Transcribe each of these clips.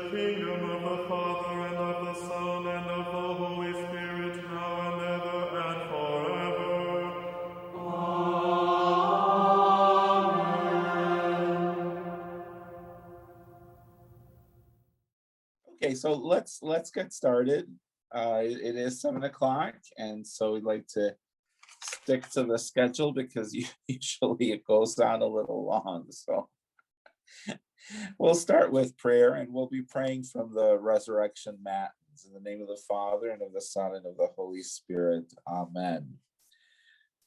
kingdom of the Father, and of the Son, and of the Holy Spirit, now and ever, and forever. Okay, so let's get started. It is 7 o'clock, and so we'd like to stick to the schedule because usually it goes on a little long. So we'll start with prayer, and we'll be praying from the Resurrection Matins in the name of the Father, and of the Son, and of the Holy Spirit. Amen.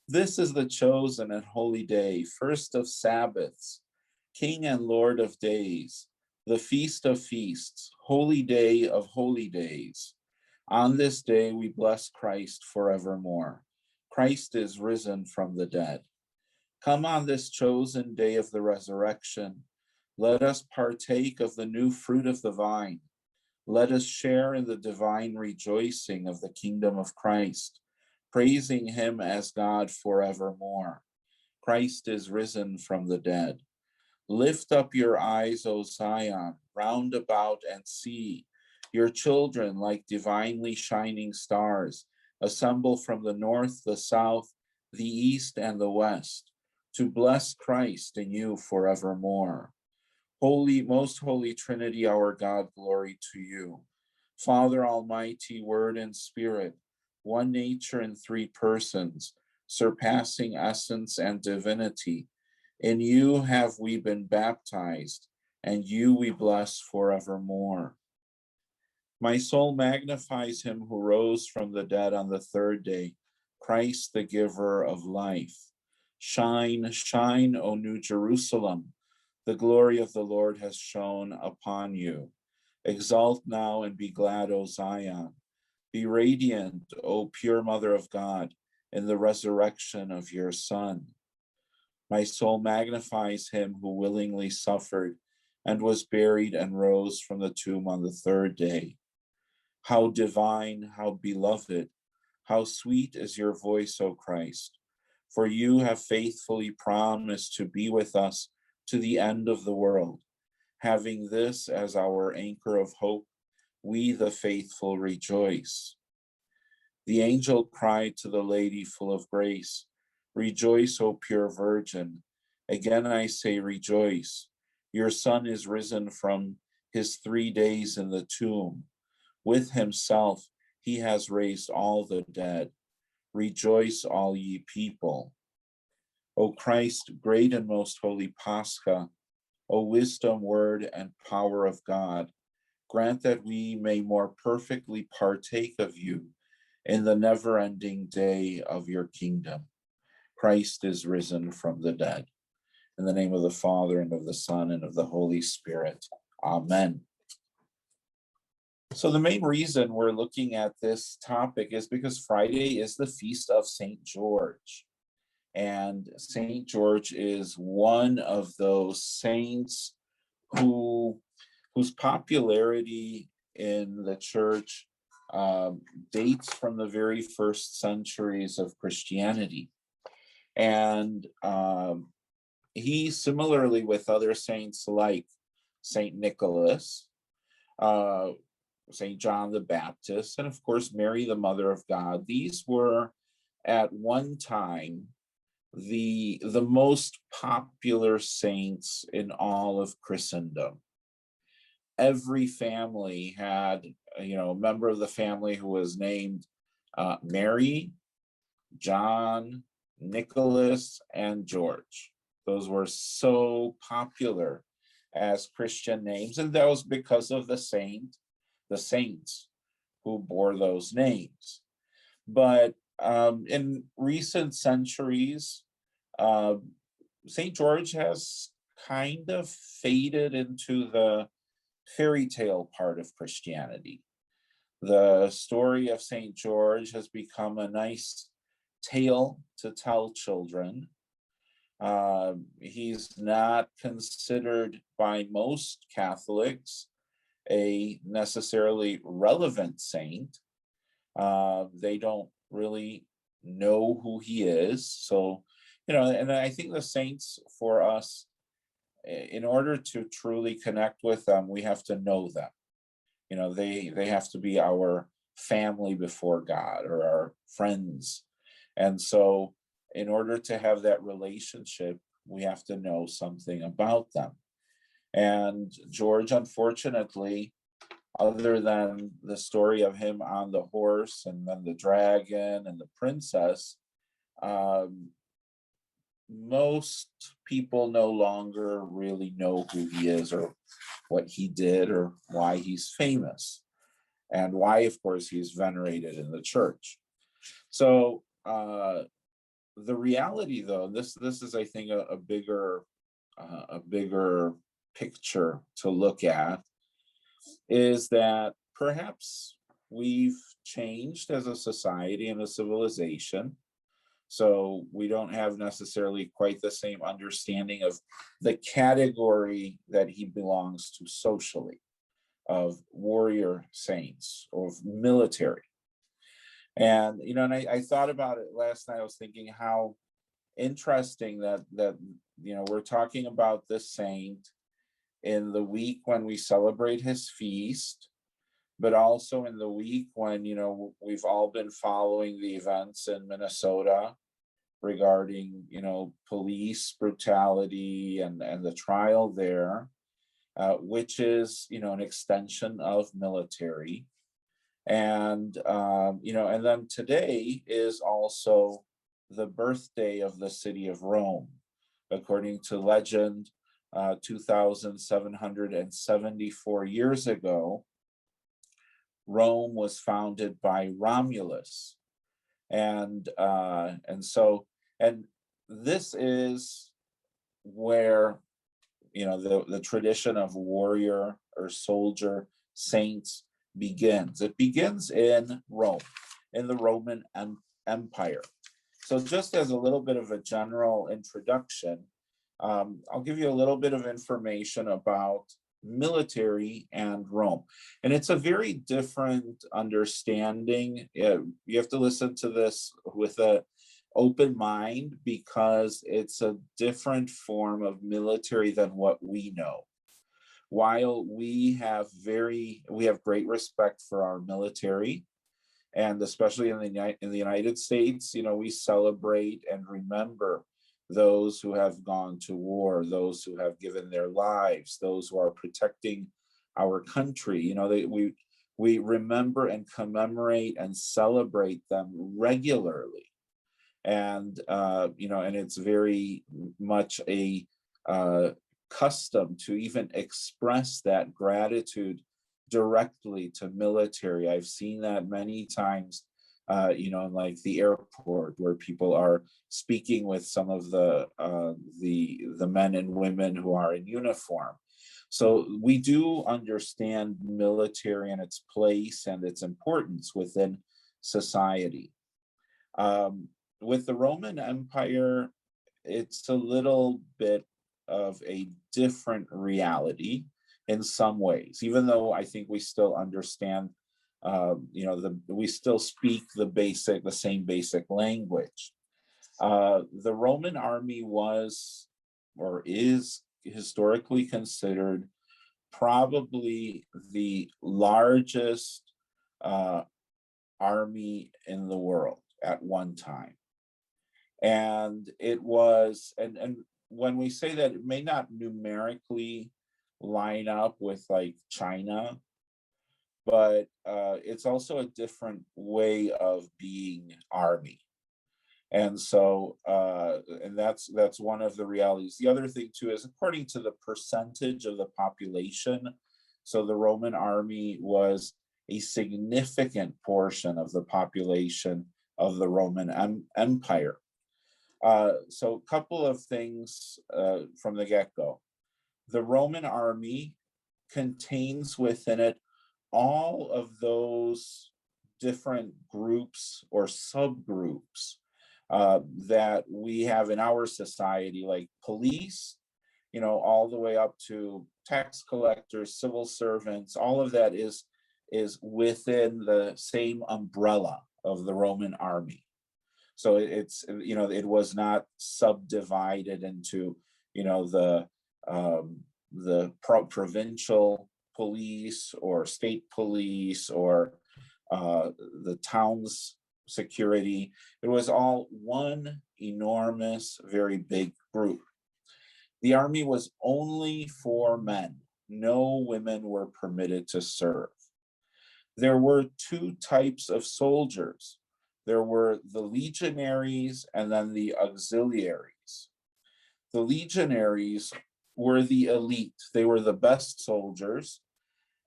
This is the chosen and holy day, first of Sabbaths, King and Lord of days, the feast of feasts, holy day of holy days. On this day we bless Christ forevermore. Christ is risen from the dead. Come on this chosen day of the resurrection. Let us partake of the new fruit of the vine. Let us share in the divine rejoicing of the kingdom of Christ, praising him as God forevermore. Christ is risen from the dead. Lift up your eyes, O Zion, round about and see. Your children, like divinely shining stars, assemble from the north, the south, the east, and the west, to bless Christ in you forevermore. Holy, most holy Trinity, our God, glory to you. Father Almighty, Word and Spirit, one nature in three persons, surpassing essence and divinity. In you have we been baptized, and you we bless forevermore. My soul magnifies him who rose from the dead on the third day, Christ the giver of life. Shine, shine, O New Jerusalem. The glory of the Lord has shone upon you. Exult now and be glad, O Zion. Be radiant, O pure Mother of God, in the resurrection of your Son. My soul magnifies him who willingly suffered and was buried and rose from the tomb on the third day. How divine, how beloved, how sweet is your voice, O Christ, for you have faithfully promised to be with us to the end of the world. Having this as our anchor of hope, we the faithful rejoice. The angel cried to the Lady full of grace, Rejoice, O pure Virgin. Again I say rejoice. Your Son is risen from his 3 days in the tomb. With himself he has raised all the dead. Rejoice, all ye people. O Christ, great and most holy Pascha, O wisdom, word, and power of God, grant that we may more perfectly partake of you in the never-ending day of your kingdom. Christ is risen from the dead. In the name of the Father, and of the Son, and of the Holy Spirit. Amen. So the main reason we're looking at this topic is because Friday is the feast of St. George. And St. George is one of those saints whose popularity in the church dates from the very first centuries of Christianity. And he, similarly with other saints like St. Nicholas, St. John the Baptist, and of course Mary, the Mother of God, these were at one time the most popular saints in all of Christendom. Every family had, a member of the family who was named Mary, John, Nicholas, and George. Those were so popular as Christian names, and that was because of the saints who bore those names. But in recent centuries, St. George has kind of faded into the fairy tale part of Christianity. The story of St. George has become a nice tale to tell children. He's not considered by most Catholics a necessarily relevant saint. They don't really know who he is. So, and I think the saints for us, in order to truly connect with them, we have to know them. they have to be our family before God, or our friends. And so in order to have that relationship, we have to know something about them. And George, unfortunately, other than the story of him on the horse and then the dragon and the princess, most people no longer really know who he is, or what he did, or why he's famous, and why, of course, he's venerated in the church. So the reality, though, this is, I think, a bigger picture to look at, is that perhaps we've changed as a society and a civilization. So we don't have necessarily quite the same understanding of the category that he belongs to socially, of warrior saints, of military. And, and I thought about it last night. I was thinking how interesting that we're talking about this saint in the week when we celebrate his feast, but also in the week when, we've all been following the events in Minnesota regarding, police brutality and the trial there, which is, an extension of military. And, and then today is also the birthday of the city of Rome. According to legend, 2,774 years ago, Rome was founded by Romulus. And this is where, the tradition of warrior or soldier saints begins. It begins in Rome, in the Roman Empire. So just as a little bit of a general introduction, I'll give you a little bit of information about military and Rome. And it's a very different understanding. You have to listen to this with an open mind, because it's a different form of military than what we know. While we have great respect for our military, and especially in the United States, we celebrate and remember those who have gone to war, those who have given their lives, those who are protecting our country. We remember and commemorate and celebrate them regularly. And, and it's very much a custom to even express that gratitude directly to military. I've seen that many times, in like the airport, where people are speaking with some of the men and women who are in uniform. So we do understand military and its place and its importance within society. With the Roman Empire, it's a little bit of a different reality in some ways, even though I think we still understand, we still speak the same basic language. The Roman army was, or is, historically considered probably the largest army in the world at one time. And it was, and when we say that, it may not numerically line up with like China, but it's also a different way of being army. And so, and that's one of the realities. The other thing too is, according to the percentage of the population, so the Roman army was a significant portion of the population of the Roman Empire. So a couple of things from the get-go. The Roman army contains within it all of those different groups or subgroups that we have in our society, like police, all the way up to tax collectors, civil servants. All of that is within the same umbrella of the Roman army. So it's, it was not subdivided into, the provincial police or state police or the town's security. It was all one enormous, very big group. The army was only for men. No women were permitted to serve. There were two types of soldiers. There were the legionaries and then the auxiliaries. The legionaries were the elite. They were the best soldiers,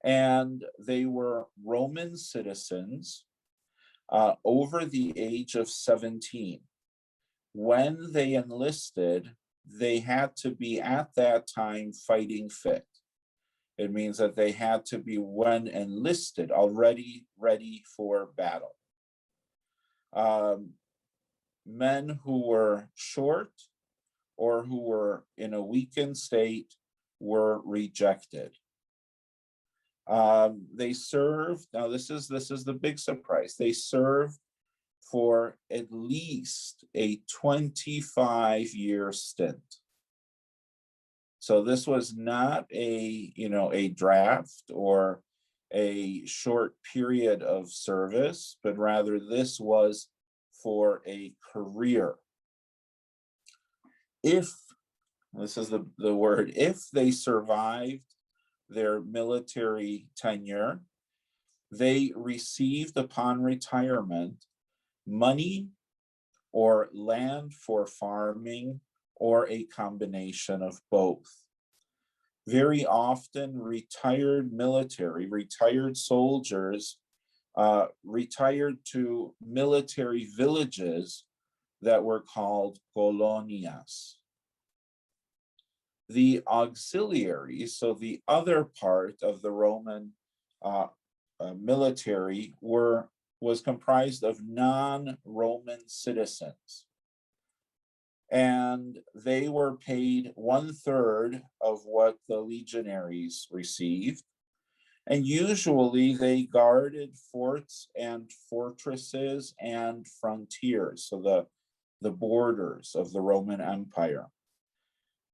and they were Roman citizens over the age of 17. When they enlisted, they had to be at that time fighting fit. It means that they had to be, when enlisted, already ready for battle. Men who were short or who were in a weakened state were rejected. They served, now this is the big surprise, they served for at least a 25-year stint. So this was not a draft or a short period of service, but rather this was for a career. If, this is the word, if they survived their military tenure, they received upon retirement money or land for farming or a combination of both. Very often retired soldiers retired to military villages that were called colonias. The auxiliaries, so the other part of the Roman military, was comprised of non-Roman citizens. And they were paid 1/3 of what the legionaries received. And usually they guarded forts and fortresses and frontiers, so the borders of the Roman Empire.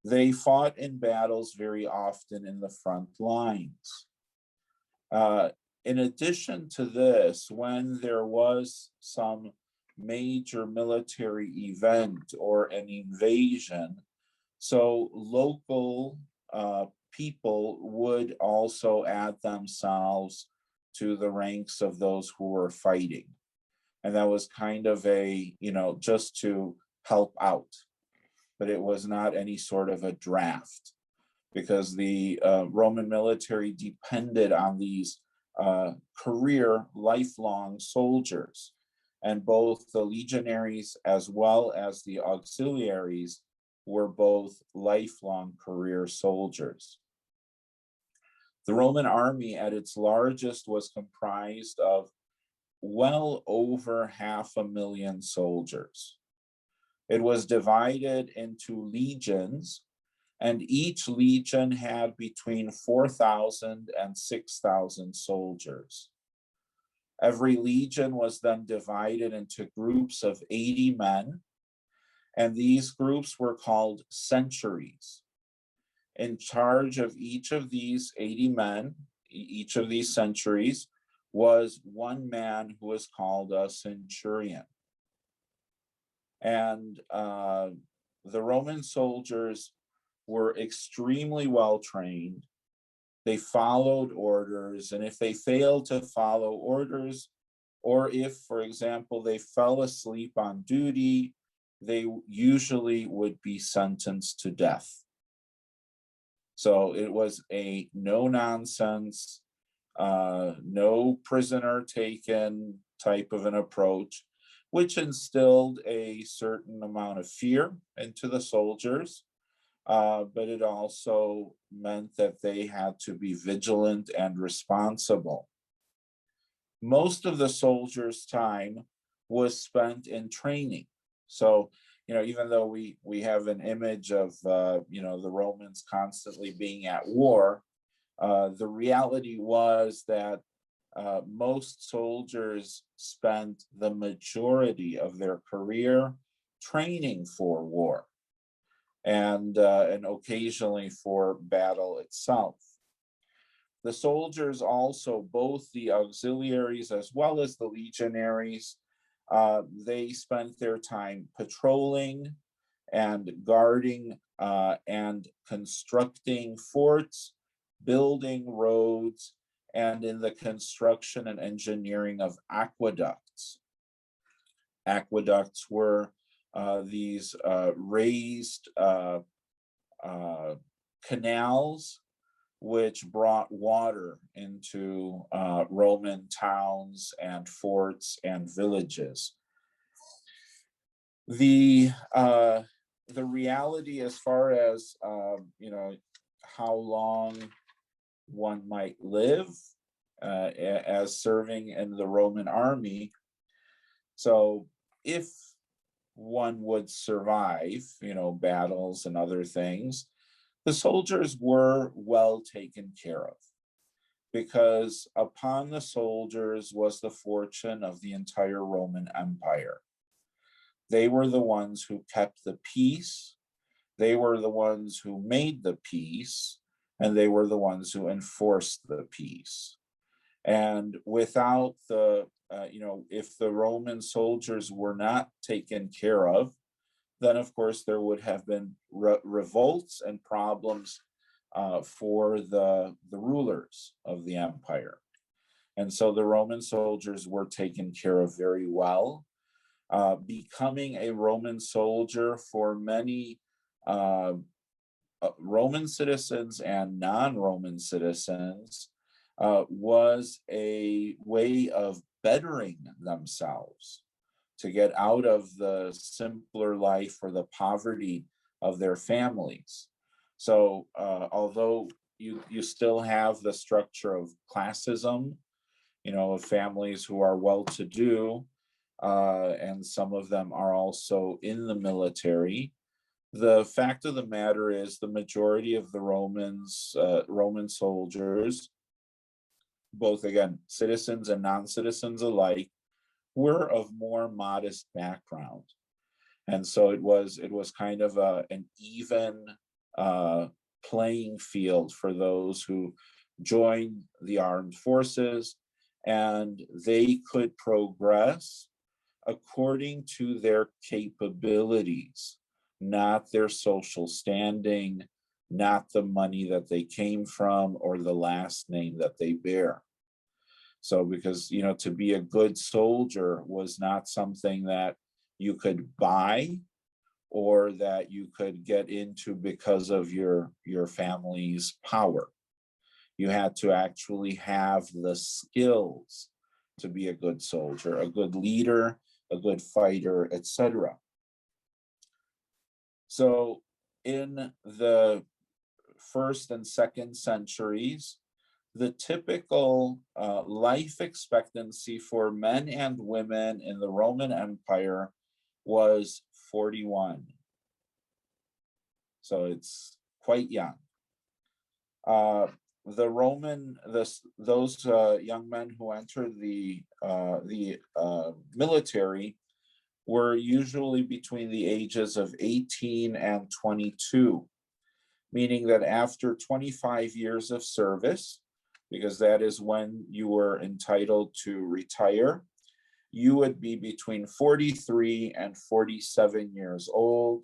They fought in battles very often in the front lines. In addition to this, when there was some major military event or an invasion, so local people would also add themselves to the ranks of those who were fighting. And that was kind of a, just to help out. But it was not any sort of a draft, because the Roman military depended on these career, lifelong soldiers. And both the legionaries as well as the auxiliaries were both lifelong career soldiers. The Roman army at its largest was comprised of well over 500,000 soldiers. It was divided into legions, and each legion had between 4,000 and 6,000 soldiers. Every legion was then divided into groups of 80 men, and these groups were called centuries. In charge of each of these 80 men, each of these centuries, was one man who was called a centurion. And the Roman soldiers were extremely well trained. They followed orders, and if they failed to follow orders, or if, for example, they fell asleep on duty, they usually would be sentenced to death. So it was a no-nonsense, no prisoner taken type of an approach, which instilled a certain amount of fear into the soldiers. But it also meant that they had to be vigilant and responsible. Most of the soldiers' time was spent in training. So, even though we have an image of, the Romans constantly being at war, the reality was that most soldiers spent the majority of their career training for war. And occasionally for battle itself. The soldiers also, both the auxiliaries as well as the legionaries, they spent their time patrolling and guarding and constructing forts, building roads, and in the construction and engineering of aqueducts. Aqueducts were these raised canals which brought water into Roman towns and forts and villages. The reality as far as how long one might live as serving in the Roman army. So if one would survive, battles and other things, the soldiers were well taken care of, because upon the soldiers was the fortune of the entire Roman Empire. They were the ones who kept the peace. They were the ones who made the peace, and they were the ones who enforced the peace. And without if the Roman soldiers were not taken care of, then of course there would have been revolts and problems for the rulers of the empire. And so the Roman soldiers were taken care of very well. Becoming a Roman soldier for many Roman citizens and non-Roman citizens was a way of bettering themselves, to get out of the simpler life or the poverty of their families. So although you still have the structure of classism, of families who are well-to-do, and some of them are also in the military, the fact of the matter is the majority of the Roman soldiers, both again, citizens and non-citizens alike, were of more modest background. And so it was kind of an even playing field for those who joined the armed forces, and they could progress according to their capabilities, not their social standing, not the money that they came from or the last name that they bear. So because, to be a good soldier was not something that you could buy or that you could get into because of your family's power. You had to actually have the skills to be a good soldier, a good leader, a good fighter, etc. So in the 1st and 2nd centuries, the typical life expectancy for men and women in the Roman Empire was 41. So it's quite young. Those young men who entered the military were usually between the ages of 18 and 22, meaning that after 25 years of service, because that is when you were entitled to retire, you would be between 43 and 47 years old,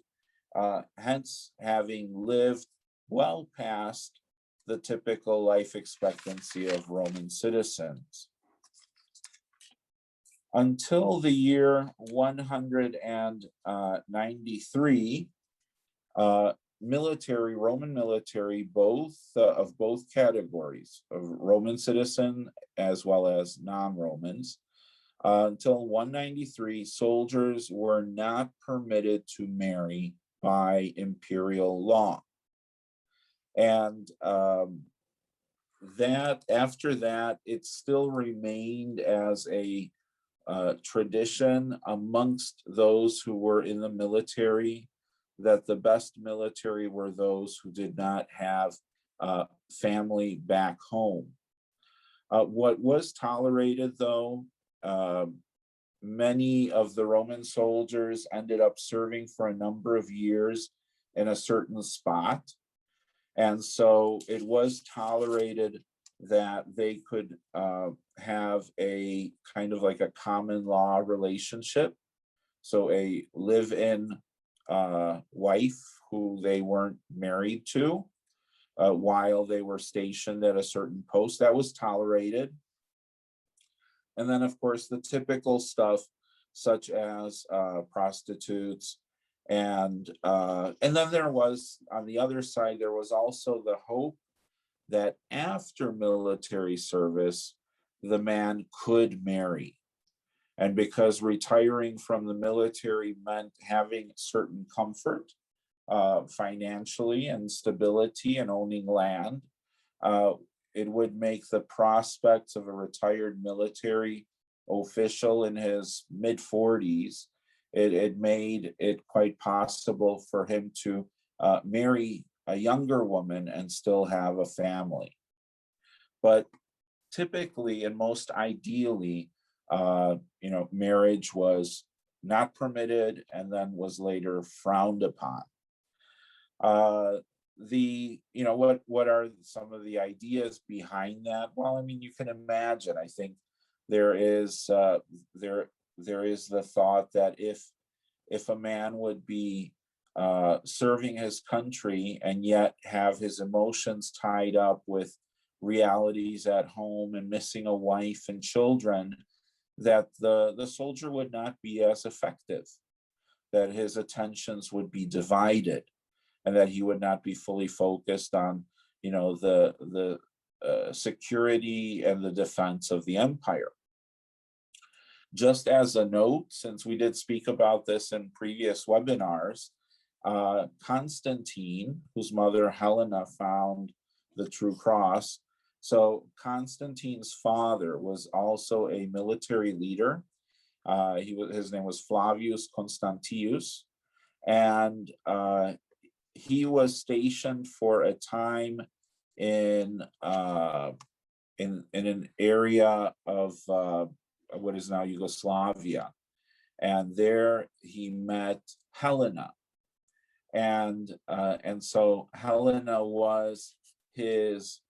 hence having lived well past the typical life expectancy of Roman citizens. Until the year 193, Roman military, of both categories, of Roman citizen as well as non-Romans, until 193, soldiers were not permitted to marry by imperial law. And after that, it still remained as a tradition amongst those who were in the military, that the best military were those who did not have family back home. What was tolerated, though, many of the Roman soldiers ended up serving for a number of years in a certain spot. And so it was tolerated that they could have a kind of like a common law relationship. So a live-in wife who they weren't married to while they were stationed at a certain post, that was tolerated. And then, of course, the typical stuff such as prostitutes, and then there was, on the other side, there was also the hope that after military service, the man could marry. And because retiring from the military meant having certain comfort financially and stability and owning land, it would make the prospects of a retired military official in his mid-40s, it made it quite possible for him to marry a younger woman and still have a family. But typically, and most ideally, marriage was not permitted and then was later frowned upon. What are some of the ideas behind that? Well, I mean, you can imagine. I think there is the thought that if a man would be serving his country and yet have his emotions tied up with realities at home and missing a wife and children, that the soldier would not be as effective, that his attentions would be divided, and that he would not be fully focused on, the security and the defense of the empire. Just as a note, since we did speak about this in previous webinars, Constantine, whose mother Helena found the true cross. So Constantine's father was also a military leader. His name was Flavius Constantius, and he was stationed for a time in an area of what is now Yugoslavia, and there he met Helena, and so Helena was his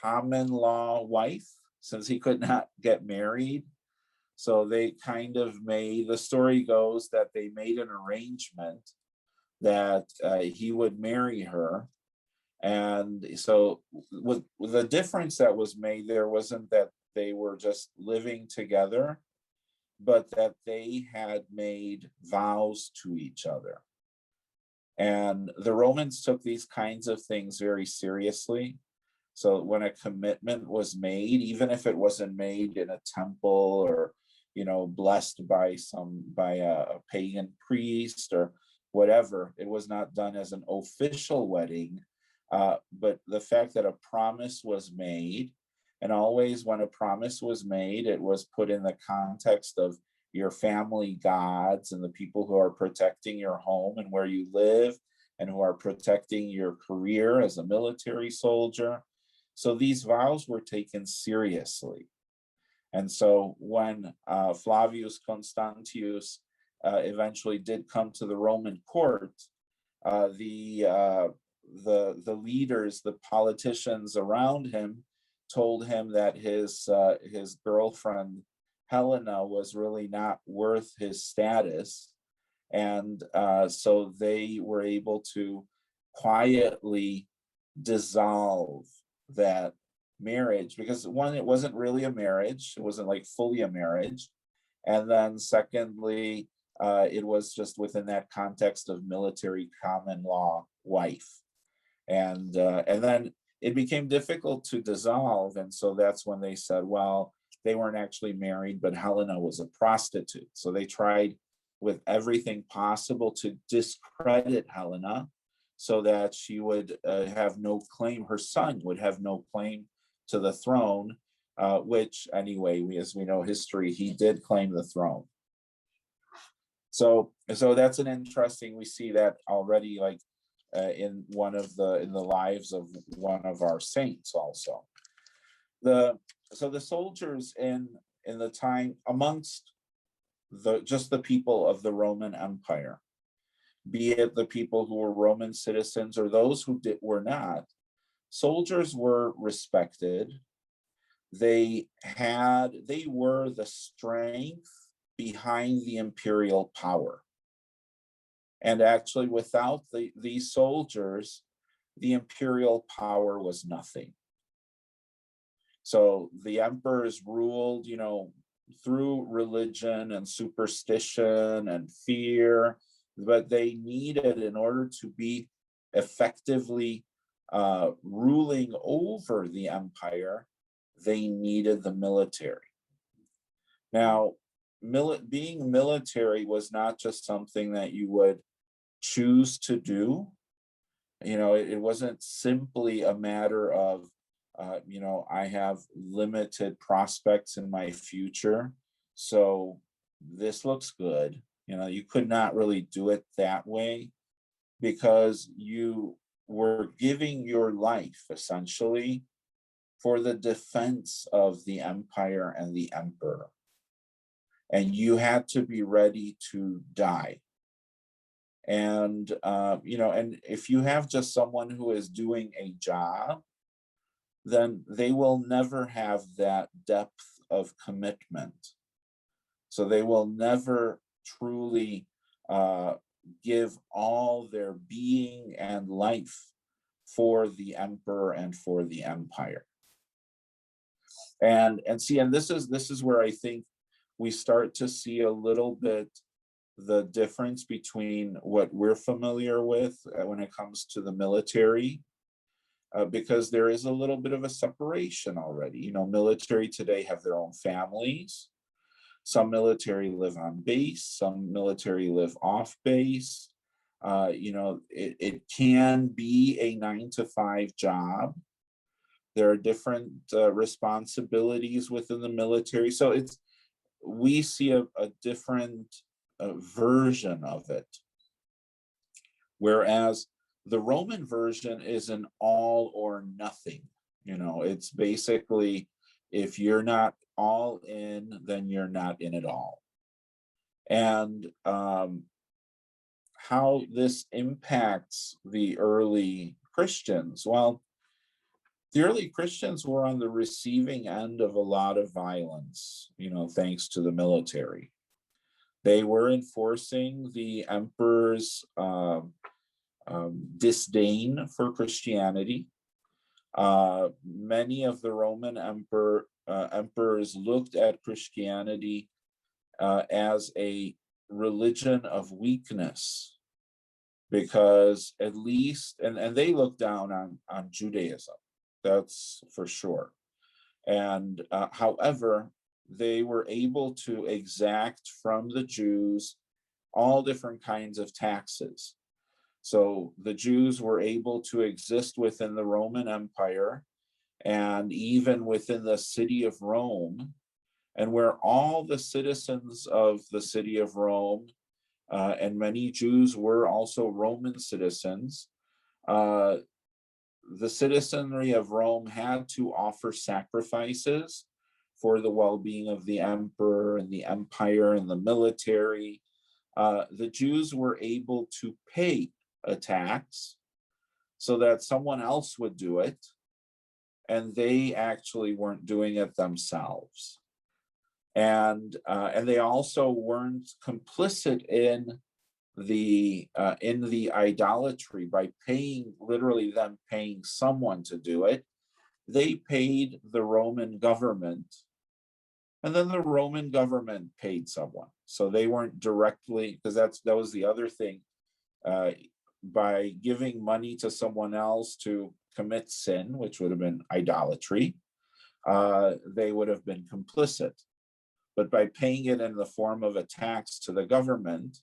common law wife, since he could not get married. So they kind of made, the story goes that they made an arrangement that he would marry her. And so with the difference that was made there wasn't that they were just living together, but that they had made vows to each other. And the Romans took these kinds of things very seriously. So when a commitment was made, even if it wasn't made in a temple or, blessed by a pagan priest or whatever, it was not done as an official wedding. But the fact that a promise was made, and always when a promise was made, it was put in the context of your family gods and the people who are protecting your home and where you live and who are protecting your career as a military soldier. So these vows were taken seriously. And so when Flavius Constantius eventually did come to the Roman court, the leaders, the politicians around him, told him that his girlfriend Helena was really not worth his status, and so they were able to quietly dissolve that marriage, because one, it wasn't really a marriage, it wasn't like fully a marriage, and then secondly, it was just within that context of military common law wife, and then it became difficult to dissolve, and so that's when they said, well, they weren't actually married, but Helena was a prostitute. So they tried with everything possible to discredit Helena so that she would have no claim, her son would have no claim to the throne, which anyway, as we know history, he did claim the throne. So that's an interesting, we see that already, like in the lives of one of our saints also. So the soldiers in the time amongst the people of the Roman Empire, be it the people who were Roman citizens or those who were not, soldiers were respected. They were the strength behind the imperial power. And actually, without these soldiers, the imperial power was nothing. So the emperors ruled, through religion and superstition and fear, but they needed, in order to be effectively ruling over the empire, they needed the military. Now, being military was not just something that you would choose to do. It wasn't simply a matter of, I have limited prospects in my future, so this looks good. You could not really do it that way, because you were giving your life essentially for the defense of the empire and the emperor. And you had to be ready to die. And, and if you have just someone who is doing a job, then they will never have that depth of commitment. So they will never truly give all their being and life for the emperor and for the empire. And this is where I think we start to see a little bit the difference between what we're familiar with when it comes to the military, because there is a little bit of a separation already. Military today have their own families. Some military live on base, some military live off base. It can be a 9-to-5 job. There are different responsibilities within the military. So we see a different version of it. Whereas the Roman version is an all or nothing. It's basically, if you're not all in, then you're not in at all. And how this impacts the early Christians. Well, the early Christians were on the receiving end of a lot of violence, thanks to the military. They were enforcing the emperor's disdain for Christianity. Many of the Roman emperors looked at Christianity as a religion of weakness, because at least, and they looked down on Judaism, that's for sure. And however, they were able to exact from the Jews all different kinds of taxes. So the Jews were able to exist within the Roman Empire and even within the city of Rome, and where all the citizens of the city of Rome, and many Jews were also Roman citizens, the citizenry of Rome had to offer sacrifices for the well-being of the emperor and the empire and the military. The Jews were able to pay a tax so that someone else would do it, and they actually weren't doing it themselves. And they also weren't complicit in the idolatry by literally them paying someone to do it. They paid the Roman government, and then the Roman government paid someone. So they weren't directly, because that was the other thing. By giving money to someone else to commit sin, which would have been idolatry, they would have been complicit. But by paying it in the form of a tax to the government,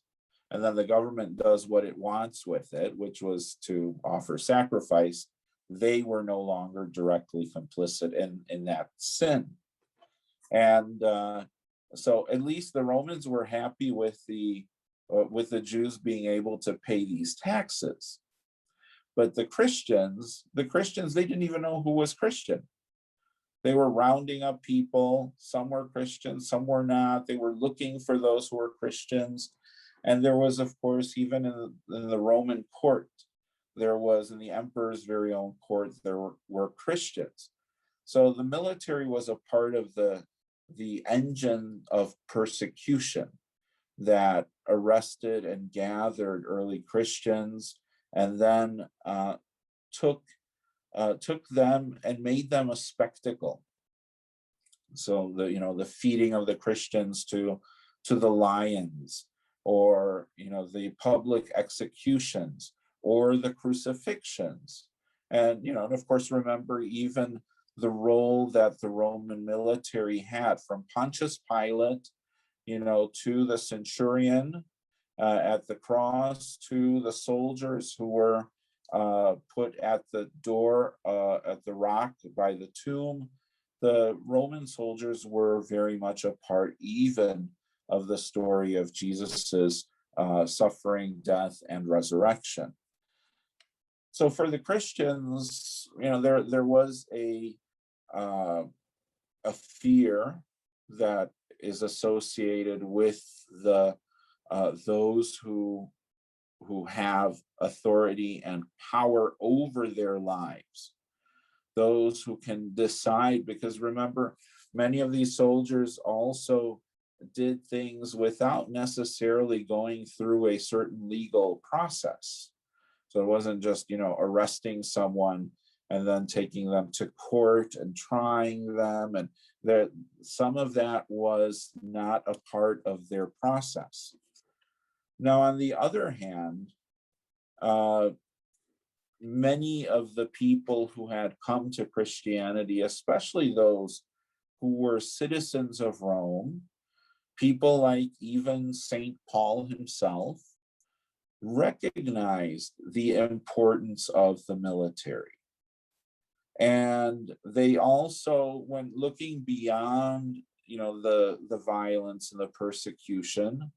and then the government does what it wants with it, which was to offer sacrifice, they were no longer directly complicit in that sin. And so at least the Romans were happy with the Jews being able to pay these taxes. But the Christians, they didn't even know who was Christian. They were rounding up people. Some were Christians, some were not. They were looking for those who were Christians. And there was, of course, even in the Roman court, there was, in the emperor's very own court, there were Christians. So the military was a part of the engine of persecution that arrested and gathered early Christians, and then took them and made them a spectacle. So the feeding of the Christians to the lions, or the public executions, or the crucifixions, and of course remember even the role that the Roman military had, from Pontius Pilate, to the centurion at the cross, to the soldiers who were put at the door, at the rock by the tomb. The Roman soldiers were very much a part even of the story of Jesus's suffering, death, and resurrection. So for the Christians, there was a fear that is associated with those who have authority and power over their lives, those who can decide, because remember, many of these soldiers also did things without necessarily going through a certain legal process. So it wasn't just, arresting someone and then taking them to court and trying them. And some of that was not a part of their process. Now, on the other hand, many of the people who had come to Christianity, especially those who were citizens of Rome, people like even St. Paul himself, recognized the importance of the military. And they also, when looking beyond, the violence and the persecution,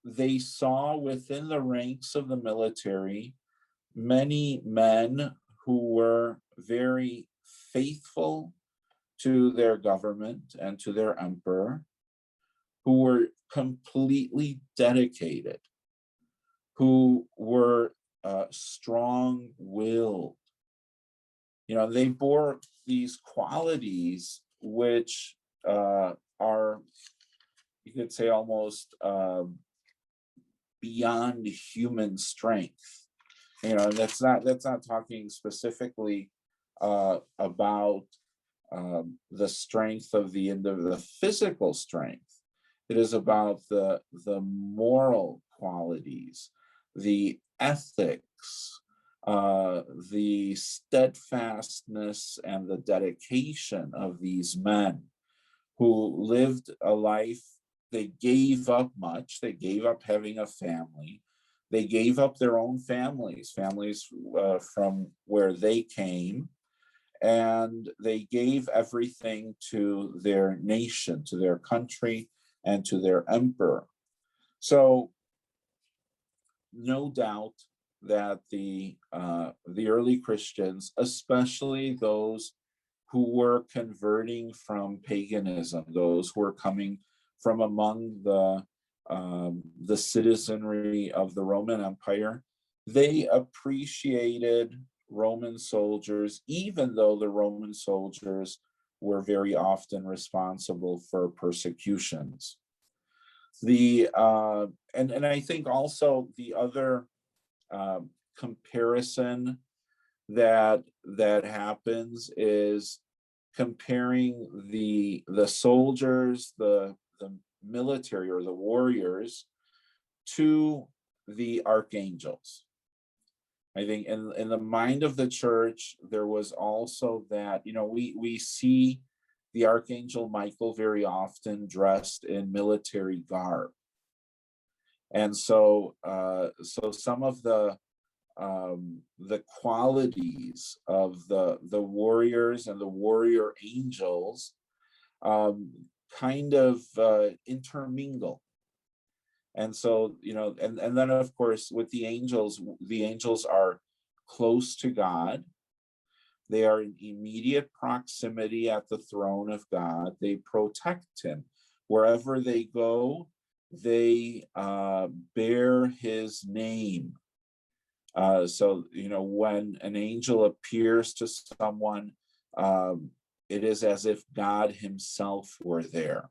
they saw within the ranks of the military many men who were very faithful to their government and to their emperor, who were completely dedicated, who were strong-willed. They bore these qualities which are, you could say, almost beyond human strength. That's not talking specifically about the strength of the physical strength. It is about the moral qualities, the ethics, the steadfastness and the dedication of these men who lived a life. They gave up much. They gave up having a family. They gave up their own families from where they came, and they gave everything to their nation, to their country, and to their emperor. So no doubt that the early Christians, especially those who were converting from paganism, those who were coming from among the citizenry of the Roman Empire, they appreciated Roman soldiers, even though the Roman soldiers were very often responsible for persecutions. And I think also the other comparison that happens is comparing the soldiers, the military or the warriors, to the archangels. I think in the mind of the church, there was also that, we see the Archangel Michael very often dressed in military garb. And so some of the qualities of the warriors and the warrior angels kind of intermingle. And so, and then of course with the angels are close to God. They are in immediate proximity at the throne of God. They protect him. Wherever they go, they bear his name. So, when an angel appears to someone, it is as if God himself were there.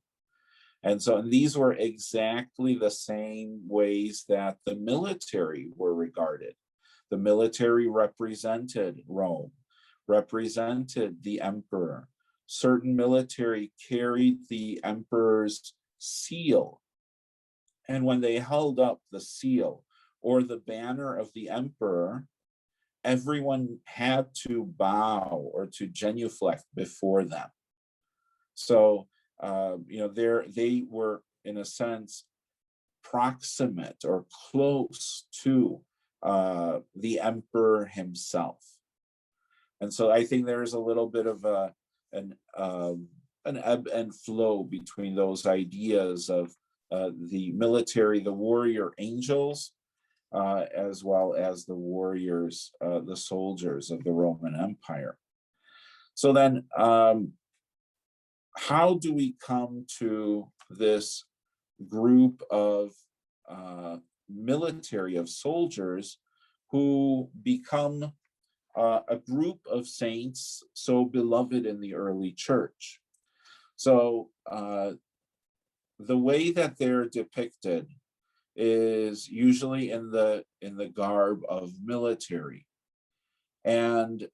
And these were exactly the same ways that the military were regarded. The military represented Rome, represented the emperor. Certain military carried the emperor's seal. And when they held up the seal or the banner of the emperor, everyone had to bow or to genuflect before them. So, they were, in a sense, proximate or close to the emperor himself. And so I think there's a little bit of an ebb and flow between those ideas of the military, the warrior angels, as well as the warriors, the soldiers of the Roman Empire. So then, how do we come to this group of military, of soldiers, who become a group of saints so beloved in the early church? So the way that they're depicted is usually in the garb of military. And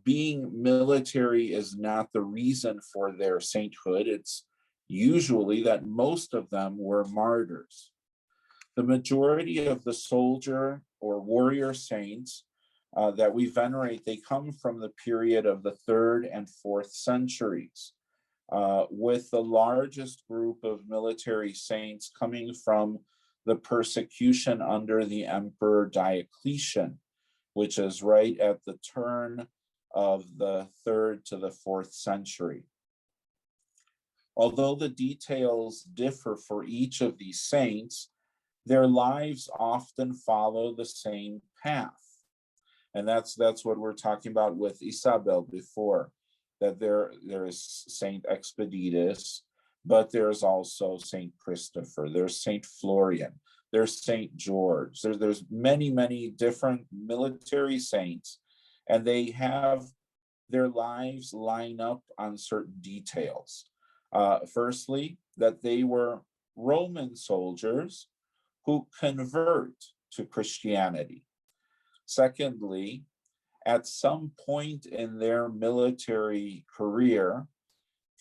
being military is not the reason for their sainthood. It's usually that most of them were martyrs. The majority of the soldier or warrior saints that we venerate, they come from the period of the 3rd and 4th centuries, with the largest group of military saints coming from the persecution under the Emperor Diocletian, which is right at the turn of the 3rd to the 4th century. Although the details differ for each of these saints, their lives often follow the same path. And that's what we're talking about with Isabel before, that there is Saint Expedidus, but there's also Saint Christopher, there's Saint Florian, there's Saint George, there's many different military saints, and they have their lives line up on certain details. Firstly, that they were Roman soldiers who convert to Christianity. Secondly, at some point in their military career,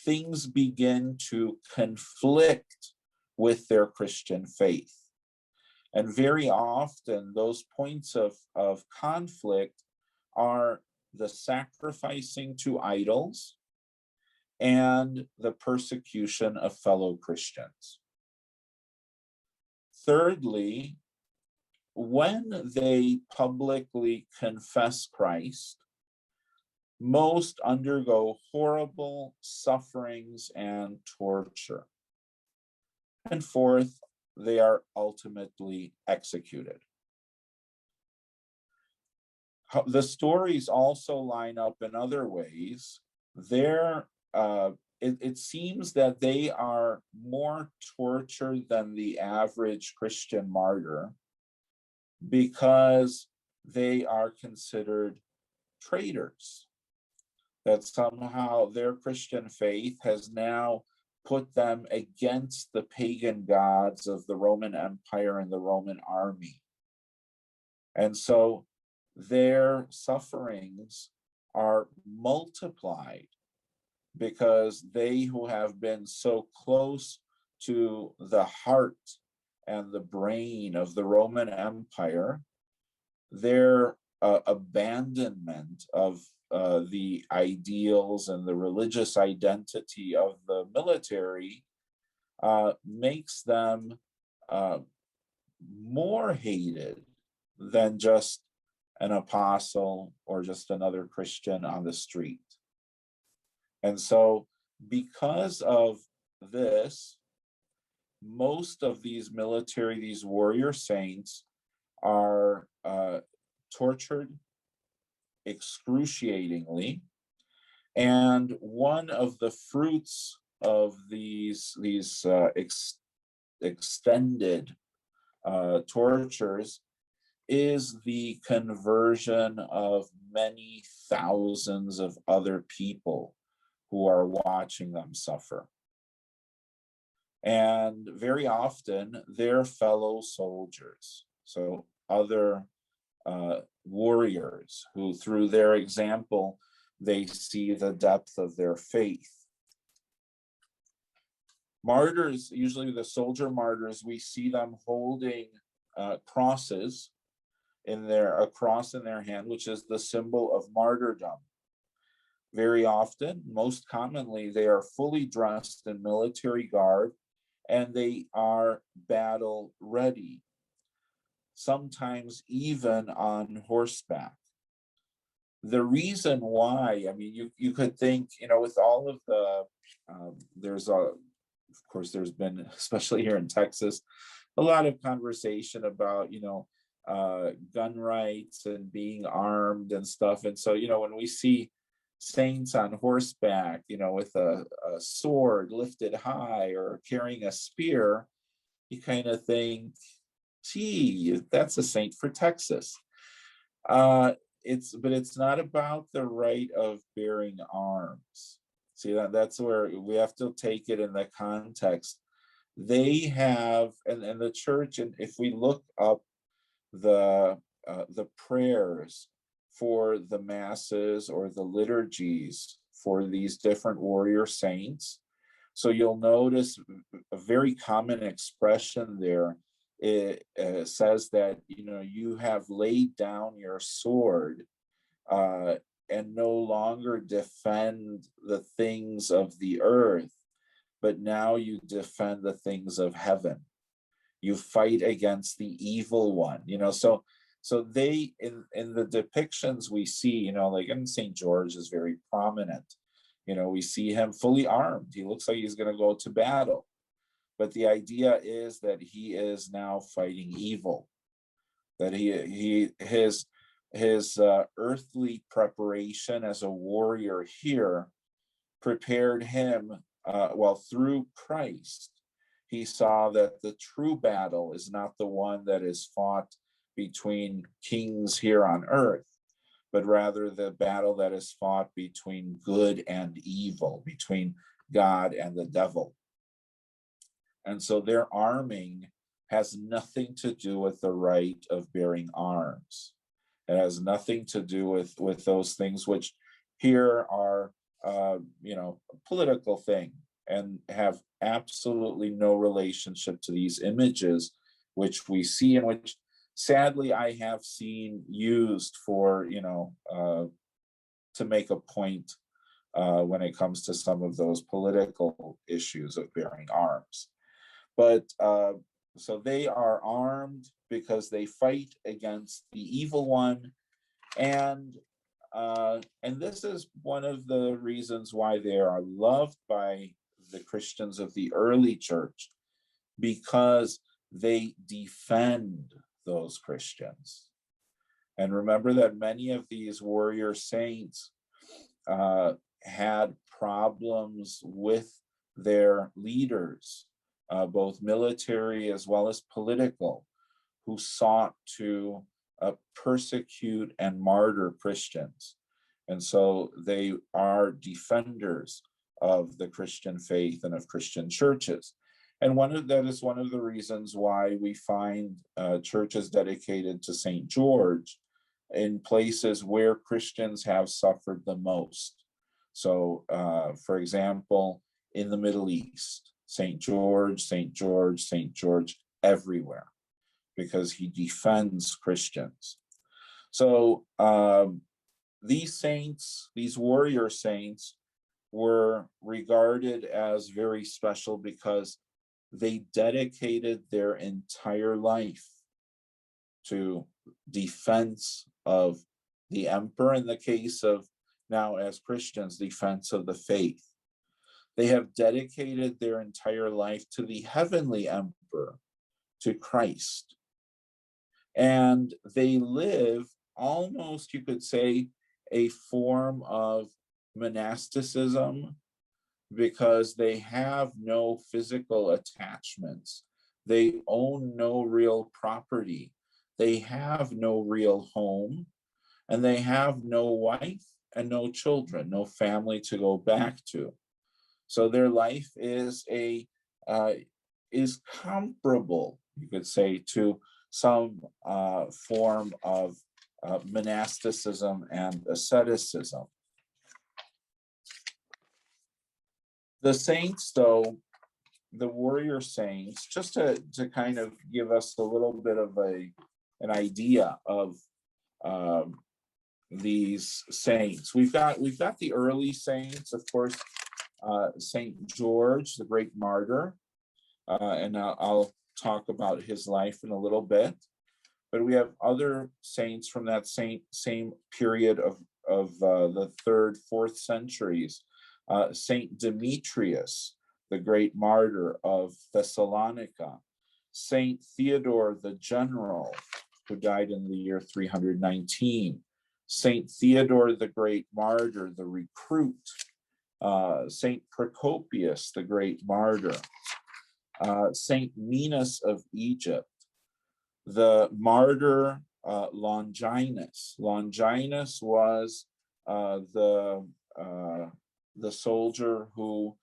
things begin to conflict with their Christian faith. And very often, those points of conflict are the sacrificing to idols and the persecution of fellow Christians. Thirdly, when they publicly confess Christ, most undergo horrible sufferings and torture. And fourth, they are ultimately executed. The stories also line up in other ways. It seems that they are more tortured than the average Christian martyr because they are considered traitors, that somehow their Christian faith has now put them against the pagan gods of the Roman Empire and the Roman army. And so their sufferings are multiplied because they who have been so close to the heart and the brain of the Roman Empire, their abandonment of the ideals and the religious identity of the military makes them more hated than just an apostle or just another Christian on the street. And so because of this, most of these military, these warrior saints are tortured excruciatingly. And one of the fruits of these extended tortures is the conversion of many thousands of other people who are watching them suffer. And very often they're fellow soldiers, so other warriors who, through their example, they see the depth of their faith. Martyrs, usually the soldier martyrs, we see them holding crosses a cross in their hand, which is the symbol of martyrdom. Very often, most commonly, they are fully dressed in military garb and they are battle ready, sometimes even on horseback. The reason why, I mean, you could think, with all of the, of course, there's been, especially here in Texas, a lot of conversation about, gun rights and being armed and stuff. And so, when we see saints on horseback, with a sword lifted high or carrying a spear, you kind of think, gee, that's a saint for Texas. But it's not about the right of bearing arms. See, that's where we have to take it in the context. They have, and the church, and if we look up the prayers for the masses or the liturgies for these different warrior saints, so you'll notice a very common expression there. It says that, you have laid down your sword and no longer defend the things of the earth, but now you defend the things of heaven. You fight against the evil one, so they, in the depictions we see, like in St. George is very prominent. We see him fully armed. He looks like he's going to go to battle. But the idea is that he is now fighting evil, that his earthly preparation as a warrior here prepared him, through Christ, he saw that the true battle is not the one that is fought between kings here on earth, but rather the battle that is fought between good and evil, between God and the devil. And so their arming has nothing to do with the right of bearing arms. It has nothing to do with those things which here are, a political thing and have absolutely no relationship to these images, which we see and which sadly I have seen used for, to make a point when it comes to some of those political issues of bearing arms. But so they are armed because they fight against the evil one, and this is one of the reasons why they are loved by the Christians of the early church, because they defend those Christians. And remember that many of these warrior saints had problems with their leaders, both military as well as political, who sought to persecute and martyr Christians. And so they are defenders of the Christian faith and of Christian churches. And that is one of the reasons why we find churches dedicated to St. George in places where Christians have suffered the most. So, for example, in the Middle East, St. George, St. George, St. George, everywhere, because he defends Christians. So these saints, these warrior saints, were regarded as very special because they dedicated their entire life to defense of the emperor, in the case of now as Christians, defense of the faith. They have dedicated their entire life to the heavenly emperor, to Christ. And they live almost, you could say, a form of monasticism, because they have no physical attachments. They own no real property. they have no real home, and they have no wife and no children, no family to go back to. So their life is comparable, you could say, to some form of monasticism and asceticism. The saints, though, the warrior saints, just to kind of give us a little bit of an idea of these saints. We've got the early saints, of course, Saint George, the great martyr, and I'll talk about his life in a little bit. But we have other saints from that same period of the 3rd, 4th centuries. Saint Demetrius, the great martyr of Thessalonica. Saint Theodore the General, who died in the year 319. Saint Theodore the great martyr, the recruit. Saint Procopius, the great martyr. Saint Minas of Egypt. The martyr Longinus. Longinus was the soldier who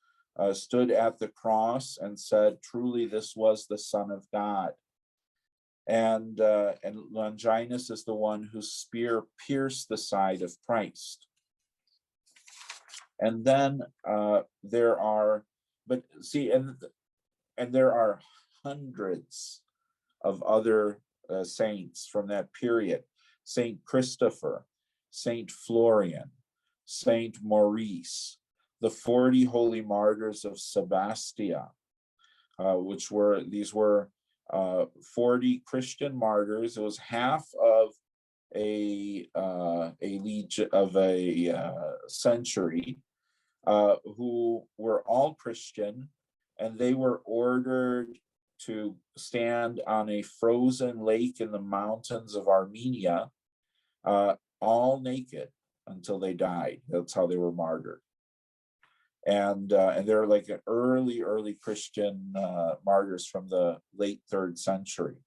stood at the cross and said, "Truly, this was the Son of God." And Longinus is the one whose spear pierced the side of Christ. And then there are hundreds of other saints from that period. Saint Christopher, Saint Florian, Saint Maurice, the 40 holy martyrs of Sebastia, these were 40 Christian martyrs. It was half of a century, who were all Christian, and they were ordered to stand on a frozen lake in the mountains of Armenia, all naked until they died. That's how they were martyred. And they're like an early Christian martyrs from the late 3rd century.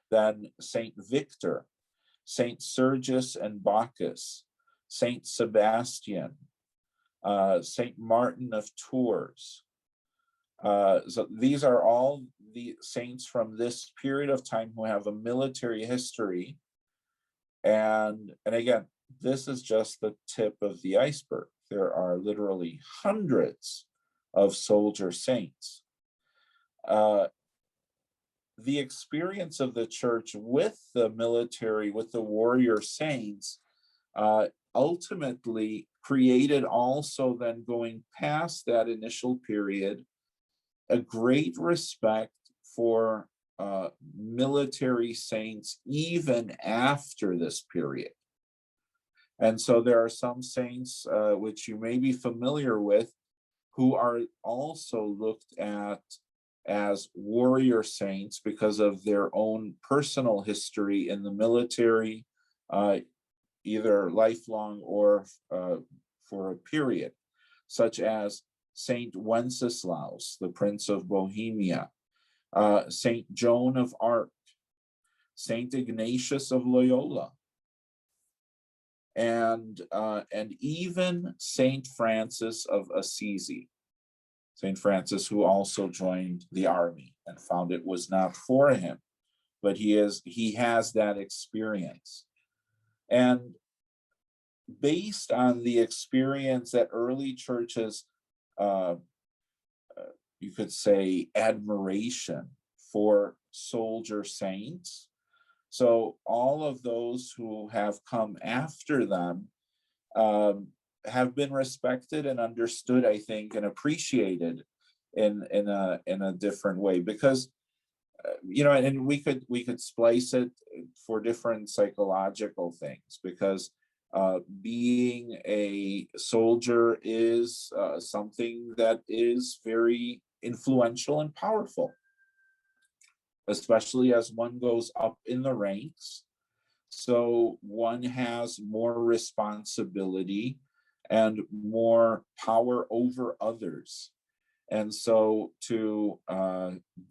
Then Saint Victor, Saint Sergius and Bacchus, Saint Sebastian, Saint Martin of Tours. So these are all the saints from this period of time who have a military history. And again, this is just the tip of the iceberg. There are literally hundreds of soldier saints. The experience of the church with the military, with the warrior saints, ultimately created also, then going past that initial period, a great respect for military saints even after this period. And so there are some saints which you may be familiar with, who are also looked at as warrior saints because of their own personal history in the military, either lifelong or for a period, such as Saint Wenceslaus, the Prince of Bohemia, Saint Joan of Arc, Saint Ignatius of Loyola, and even Saint Francis of Assisi. Saint Francis, who also joined the army and found it was not for him, but he has that experience. And based on the experience that early churches, you could say, admiration for soldier saints. So all of those who have come after them have been respected and understood, I think, and appreciated in a different way, because and we could splice it for different psychological things, because being a soldier is something that is very influential and powerful, especially as one goes up in the ranks. So one has more responsibility and more power over others. And so to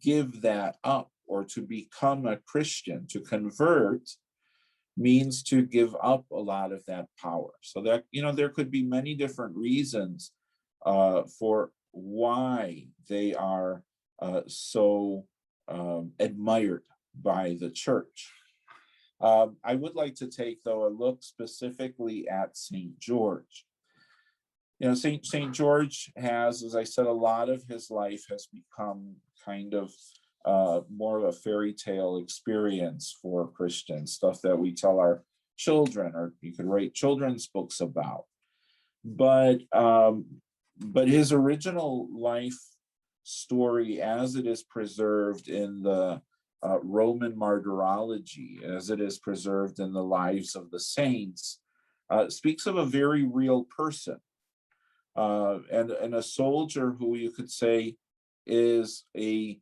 give that up or to become a Christian, to convert, means to give up a lot of that power. So that, there could be many different reasons for why they are so admired by the church. I would like to take, though, a look specifically at St. George. St. George has, as I said, a lot of his life has become kind of more of a fairy tale experience for Christians, stuff that we tell our children, or you could write children's books about. But his original life story, as it is preserved in the Roman martyrology, as it is preserved in the lives of the saints, speaks of a very real person. And a soldier who you could say is he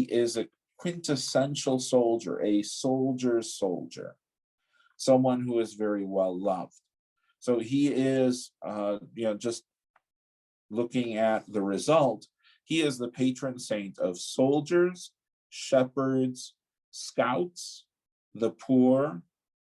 is a quintessential soldier, a soldier's soldier, someone who is very well loved. So he is, just looking at the result, he is the patron saint of soldiers, shepherds, scouts, the poor,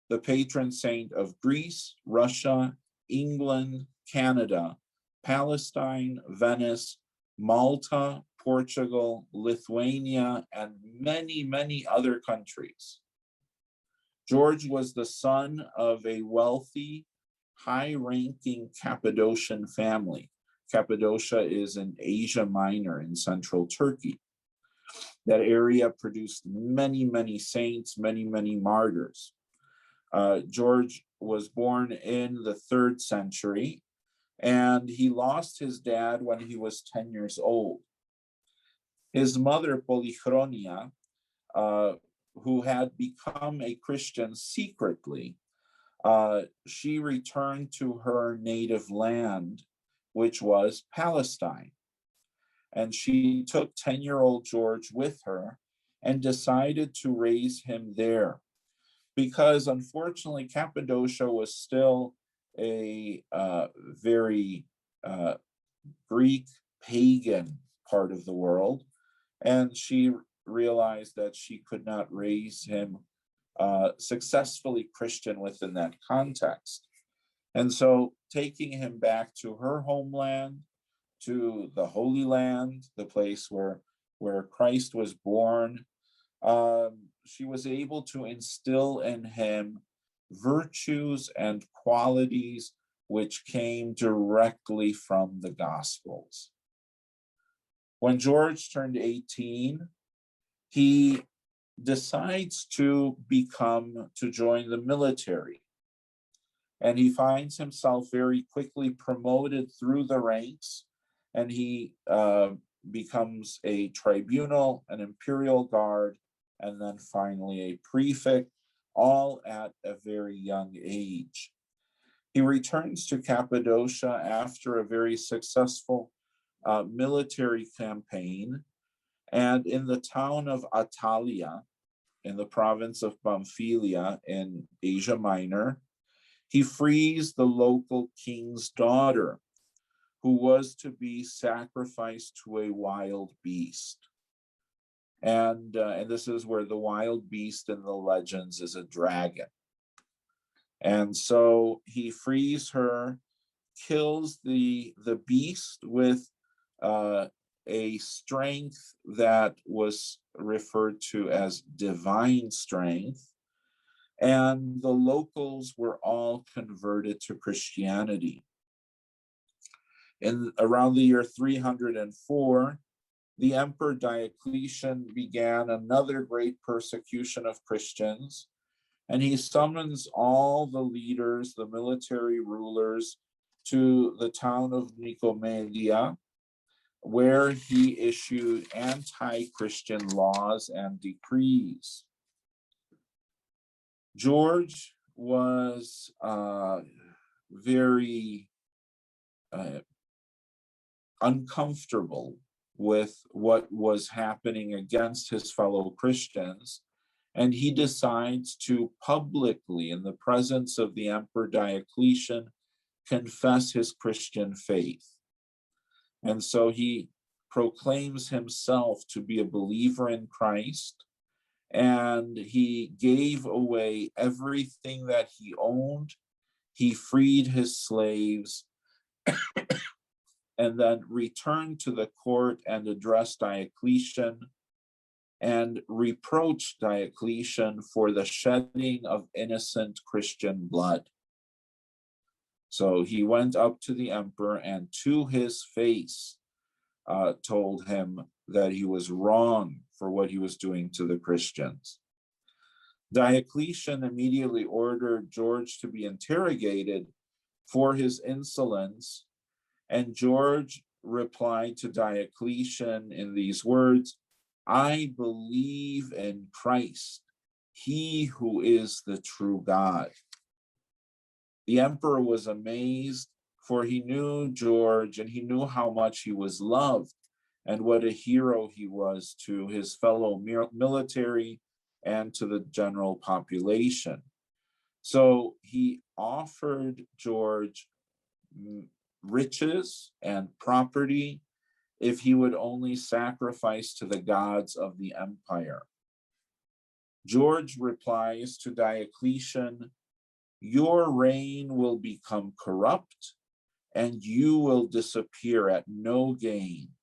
the patron saint of Greece, Russia, England, Canada, Palestine, Venice, Malta, Portugal, Lithuania, and many, many other countries. George was the son of a wealthy, high-ranking Cappadocian family. Cappadocia is in Asia Minor in central Turkey. That area produced many, many saints, many, many martyrs. George was born in the 3rd century, and he lost his dad when he was 10 years old. His mother, Polychronia, who had become a Christian secretly, she returned to her native land, which was Palestine. And she took 10-year-old George with her and decided to raise him there, because unfortunately Cappadocia was still a very Greek pagan part of the world, and she realized that she could not raise him successfully Christian within that context. And so taking him back to her homeland, to the Holy Land, the place where Christ was born, she was able to instill in him virtues and qualities which came directly from the Gospels. When George turned 18, he decides to join the military. And he finds himself very quickly promoted through the ranks, and he becomes a tribunal, an imperial guard, and then finally a prefect, all at a very young age. He returns to Cappadocia after a very successful military campaign, and in the town of Attalia, in the province of Pamphylia in Asia Minor, he frees the local king's daughter, who was to be sacrificed to a wild beast. And this is where the wild beast in the legends is a dragon. And so he frees her, kills the beast with a strength that was referred to as divine strength. And the locals were all converted to Christianity. In around the year 304, the Emperor Diocletian began another great persecution of Christians, and he summons all the leaders, the military rulers, to the town of Nicomedia, where he issued anti-Christian laws and decrees. George was very uncomfortable with what was happening against his fellow Christians, and he decides to publicly, in the presence of the Emperor Diocletian, confess his Christian faith. And so he proclaims himself to be a believer in Christ, and he gave away everything that he owned. He freed his slaves and then returned to the court and addressed Diocletian and reproached Diocletian for the shedding of innocent Christian blood. So he went up to the emperor and to his face told him that he was wrong for what he was doing to the Christians. Diocletian immediately ordered George to be interrogated for his insolence, and George replied to Diocletian in these words, "I believe in Christ, he who is the true God." The emperor was amazed, for he knew George and he knew how much he was loved and what a hero he was to his fellow military and to the general population. So he offered George riches and property if he would only sacrifice to the gods of the empire. George replies to Diocletian, "Your reign will become corrupt and you will disappear at no gain.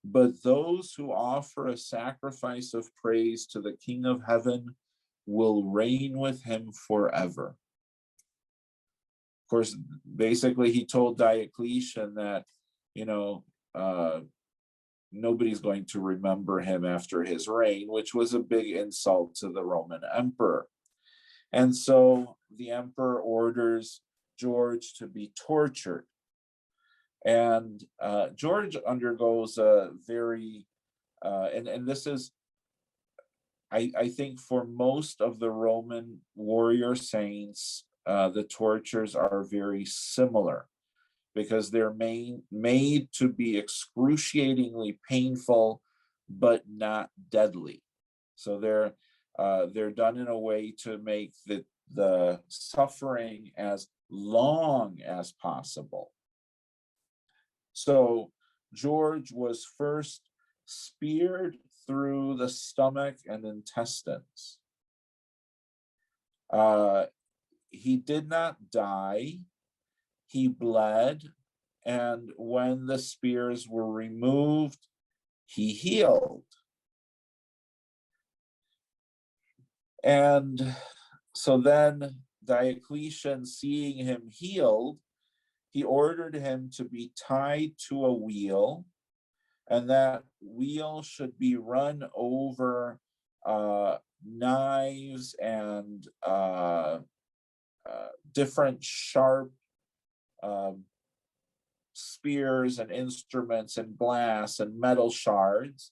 But those who offer a sacrifice of praise to the King of Heaven will reign with him forever." Of course, basically he told Diocletian that, nobody's going to remember him after his reign, which was a big insult to the Roman emperor. And so the emperor orders George to be tortured. And George undergoes a very, and this is, I think for most of the Roman warrior saints, the tortures are very similar because they're made to be excruciatingly painful, but not deadly. So they're done in a way to make the suffering as long as possible. So George was first speared through the stomach and intestines. He did not die. He bled, and when the spears were removed, he healed. And so then Diocletian, seeing him healed, he ordered him to be tied to a wheel, and that wheel should be run over knives and different sharp spears and instruments and glass and metal shards,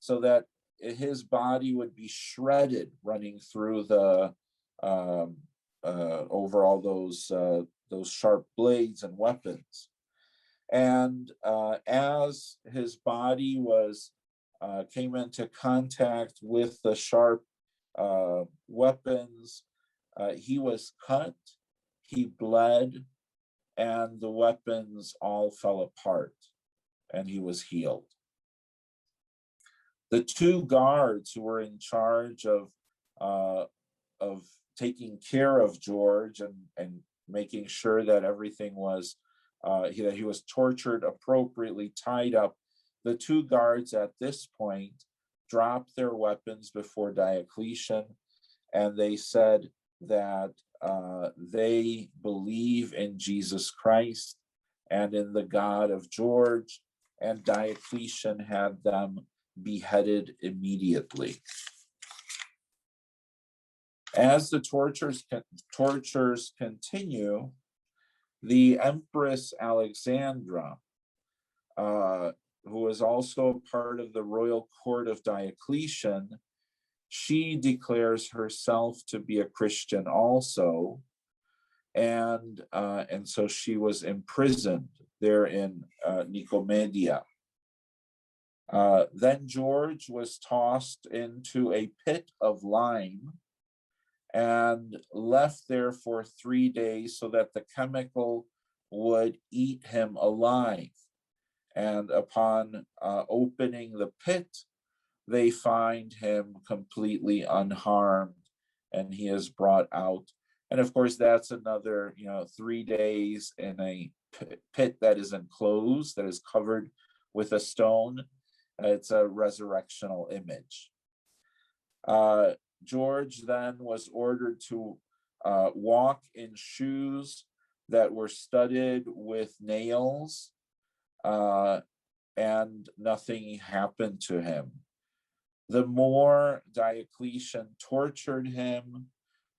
so that his body would be shredded running through the over all those sharp blades and weapons. And as his body came into contact with the sharp weapons, he was cut, he bled, and the weapons all fell apart, and he was healed. The two guards who were in charge of taking care of George and making sure that everything was, that he was tortured appropriately, tied up, the two guards at this point dropped their weapons before Diocletian, and they said that they believe in Jesus Christ and in the God of George, and Diocletian had them beheaded immediately. As the tortures continue, the Empress Alexandra, who was also part of the royal court of Diocletian, she declares herself to be a Christian also, and so she was imprisoned there in Nicomedia. Then George was tossed into a pit of lime and left there for 3 days so that the chemical would eat him alive. and upon opening the pit, they find him completely unharmed, and he is brought out. And of course, that's another, 3 days in a pit that is enclosed, that is covered with a stone. It's a resurrectional image. George then was ordered to walk in shoes that were studded with nails, and nothing happened to him. The more Diocletian tortured him,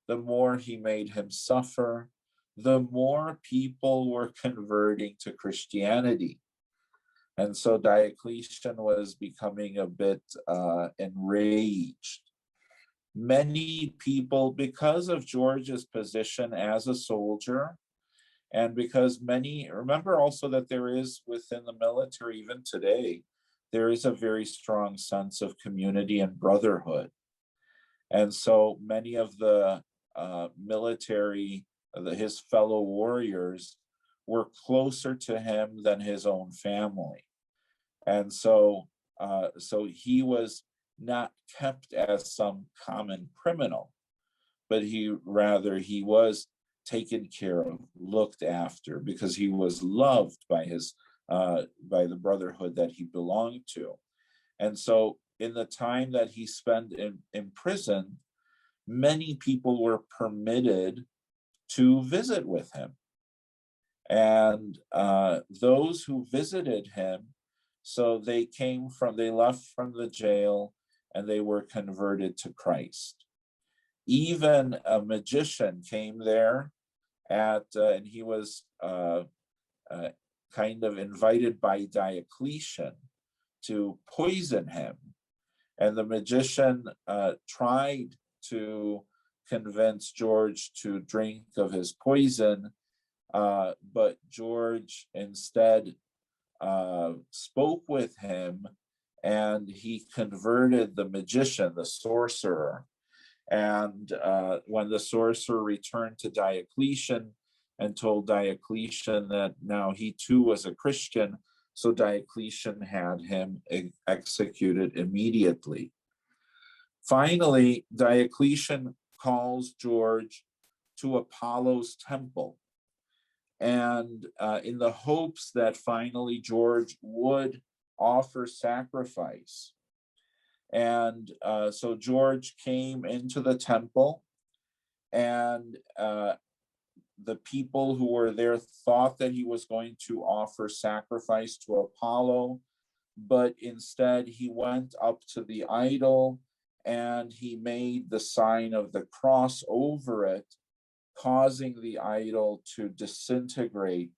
the more he made him suffer, the more people were converting to Christianity. And so Diocletian was becoming a bit enraged. Many people, because of George's position as a soldier, and because remember also that there is within the military, even today, there is a very strong sense of community and brotherhood. And so many of the military, his fellow warriors, were closer to him than his own family. And so he was not kept as some common criminal, but he was taken care of, looked after, because he was loved by the brotherhood that he belonged to. And so in the time that he spent in prison, many people were permitted to visit with him. And those who visited him, so they left from the jail and they were converted to Christ. Even a magician came there and he was kind of invited by Diocletian to poison him. And the magician tried to convince George to drink of his poison, but George instead spoke with him, and he converted the magician, the sorcerer. And when the sorcerer returned to Diocletian and told Diocletian that now he too was a Christian, so Diocletian had him executed immediately. Finally, Diocletian calls George to Apollo's temple, and in the hopes that finally George would offer sacrifice. And so George came into the temple, and the people who were there thought that he was going to offer sacrifice to Apollo, but instead he went up to the idol and he made the sign of the cross over it, causing the idol to disintegrate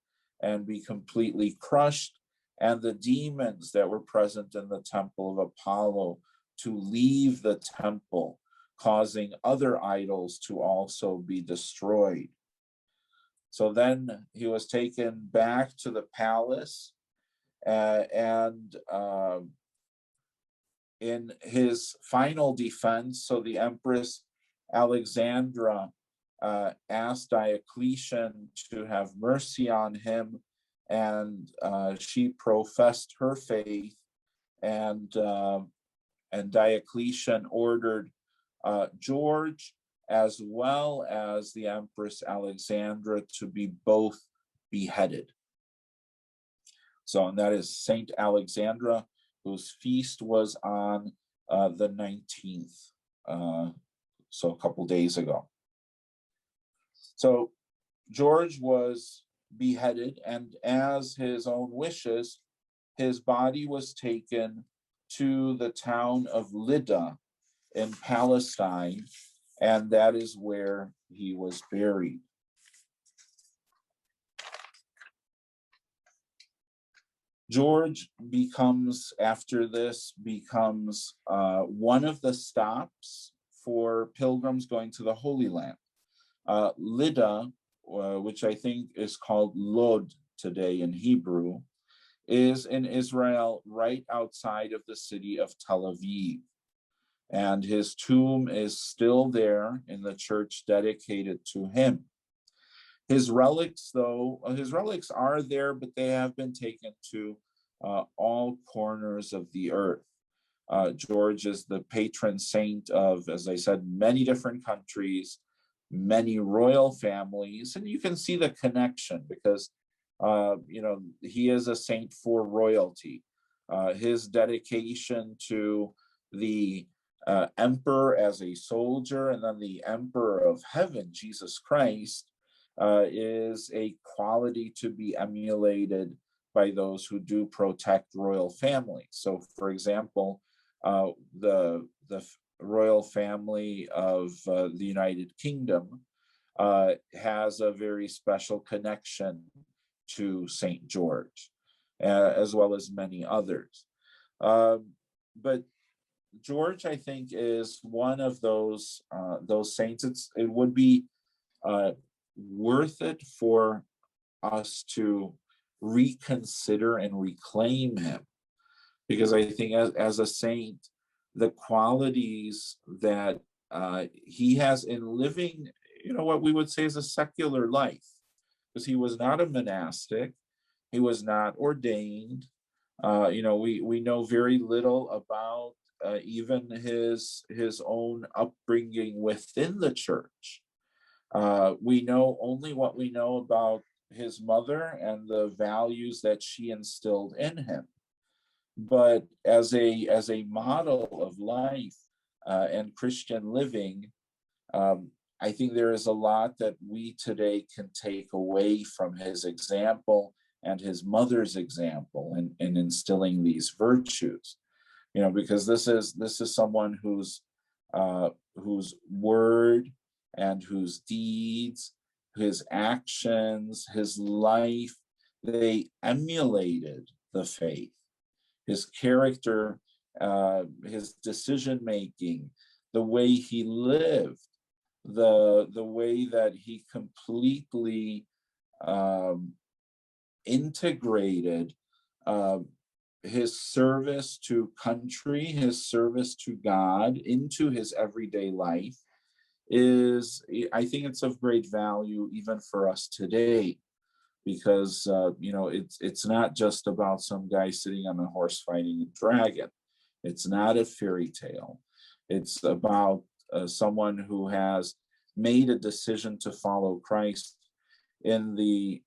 and be completely crushed, and the demons that were present in the temple of Apollo to leave the temple, causing other idols to also be destroyed. So then he was taken back to the palace, and in his final defense, so the Empress Alexandra asked Diocletian to have mercy on him, and she professed her faith, and Diocletian ordered George as well as the Empress Alexandra to be both beheaded. So, and that is Saint Alexandra, whose feast was on the 19th, so a couple days ago. So George was beheaded, and as his own wishes, his body was taken to the town of Lydda in Palestine, and that is where he was buried. George after this becomes one of the stops for pilgrims going to the Holy Land. Lydda, which I think is called Lod today in Hebrew, is in Israel right outside of the city of Tel Aviv. And his tomb is still there in the church dedicated to him. His relics are there, but they have been taken to all corners of the earth. George is the patron saint of, as I said, many different countries, many royal families, and you can see the connection because, he is a saint for royalty. His dedication to the emperor as a soldier and then the emperor of heaven, Jesus Christ, is a quality to be emulated by those who do protect royal families. So, for example, the royal family of the United Kingdom has a very special connection to Saint George, as well as many others. But George, I think, is one of those saints. It would be worth it for us to reconsider and reclaim him, because I think as a saint, the qualities that he has in living, what we would say is a secular life, because he was not a monastic, he was not ordained. We know very little about even his own upbringing within the church. We know only what we know about his mother and the values that she instilled in him. But as a model of life and Christian living, I think there is a lot that we today can take away from his example and his mother's example in instilling these virtues. Because this is someone whose word and whose deeds, his actions, his life, they emulated the faith. His character, his decision making, the way he lived, the way that he completely integrated his service to country, his service to God into his everyday life I think it's of great value even for us today, because it's not just about some guy sitting on a horse fighting a dragon. It's not a fairy tale. It's about someone who has made a decision to follow Christ in the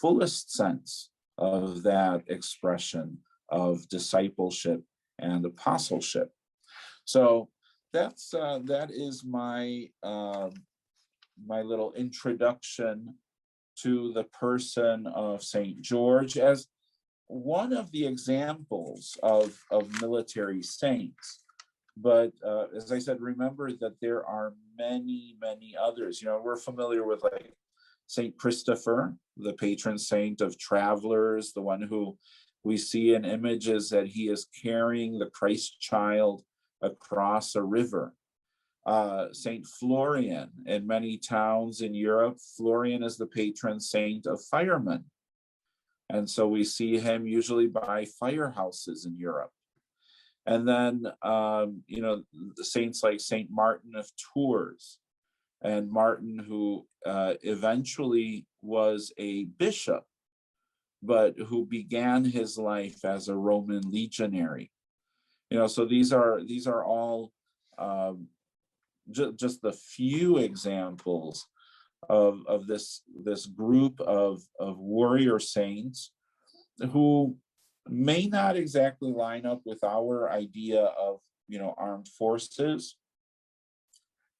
fullest sense of that expression of discipleship and apostleship. So that is my my little introduction to the person of Saint George as one of the examples of military saints. But as I said, remember that there are many, many others. We're familiar with like Saint Christopher, the patron saint of travelers, the one who we see in images that he is carrying the Christ child across a river. Saint Florian, in many towns in Europe, Florian is the patron saint of firemen. And so we see him usually by firehouses in Europe. And then, the saints like Saint Martin of Tours, and Martin, who eventually was a bishop, but who began his life as a Roman legionary. So these are all just the few examples of this group of warrior saints who may not exactly line up with our idea of armed forces.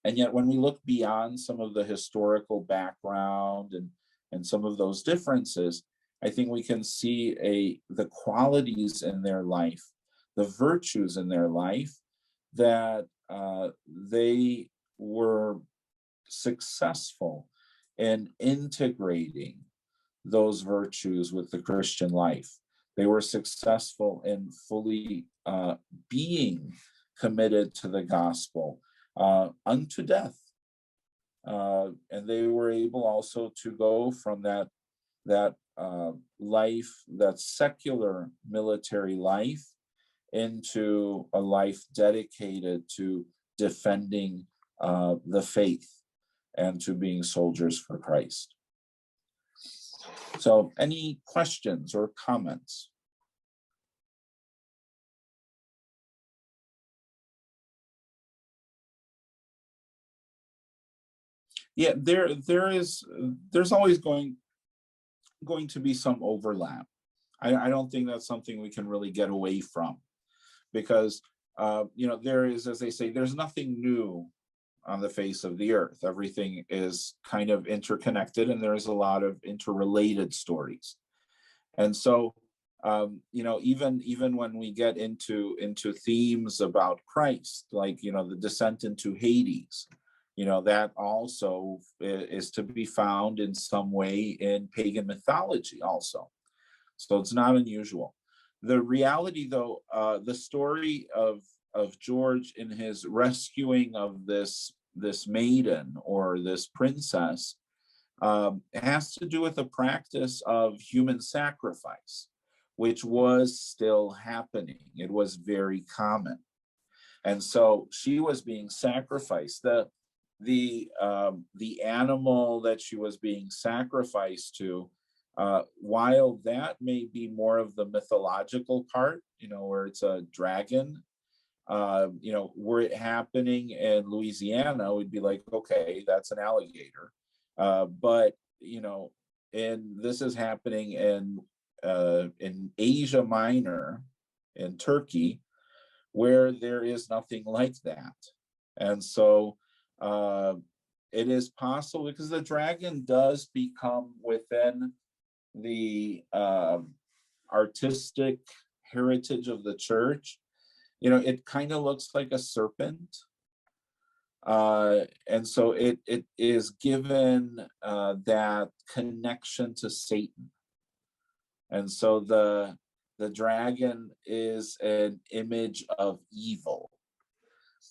And yet when we look beyond some of the historical background and some of those differences, I think we can see the qualities in their life, the virtues in their life, that they were successful in integrating those virtues with the Christian life. They were successful in fully being committed to the gospel unto death. And they were able also to go from that life, that secular military life, into a life dedicated to defending the faith and to being soldiers for Christ. So any questions or comments? Yeah, there's always going to be some overlap. I don't think that's something we can really get away from, because there is, as they say, there's nothing new on the face of the earth. Everything is kind of interconnected, and there's a lot of interrelated stories. And so, even when we get into themes about Christ, like the descent into Hades, that also is to be found in some way in pagan mythology also. So it's not unusual. The reality, though, the story of George in his rescuing of this maiden or this princess has to do with a practice of human sacrifice, which was still happening. It was very common, and so she was being sacrificed. The animal that she was being sacrificed to, while that may be more of the mythological part, where it's a dragon, were it happening in Louisiana, we'd be like, okay, that's an alligator. But and this is happening in Asia Minor, in Turkey, where there is nothing like that. And so it is possible, because the dragon does become within the artistic heritage of the church. It kind of looks like a serpent. And so it is given that connection to Satan. And so the dragon is an image of evil.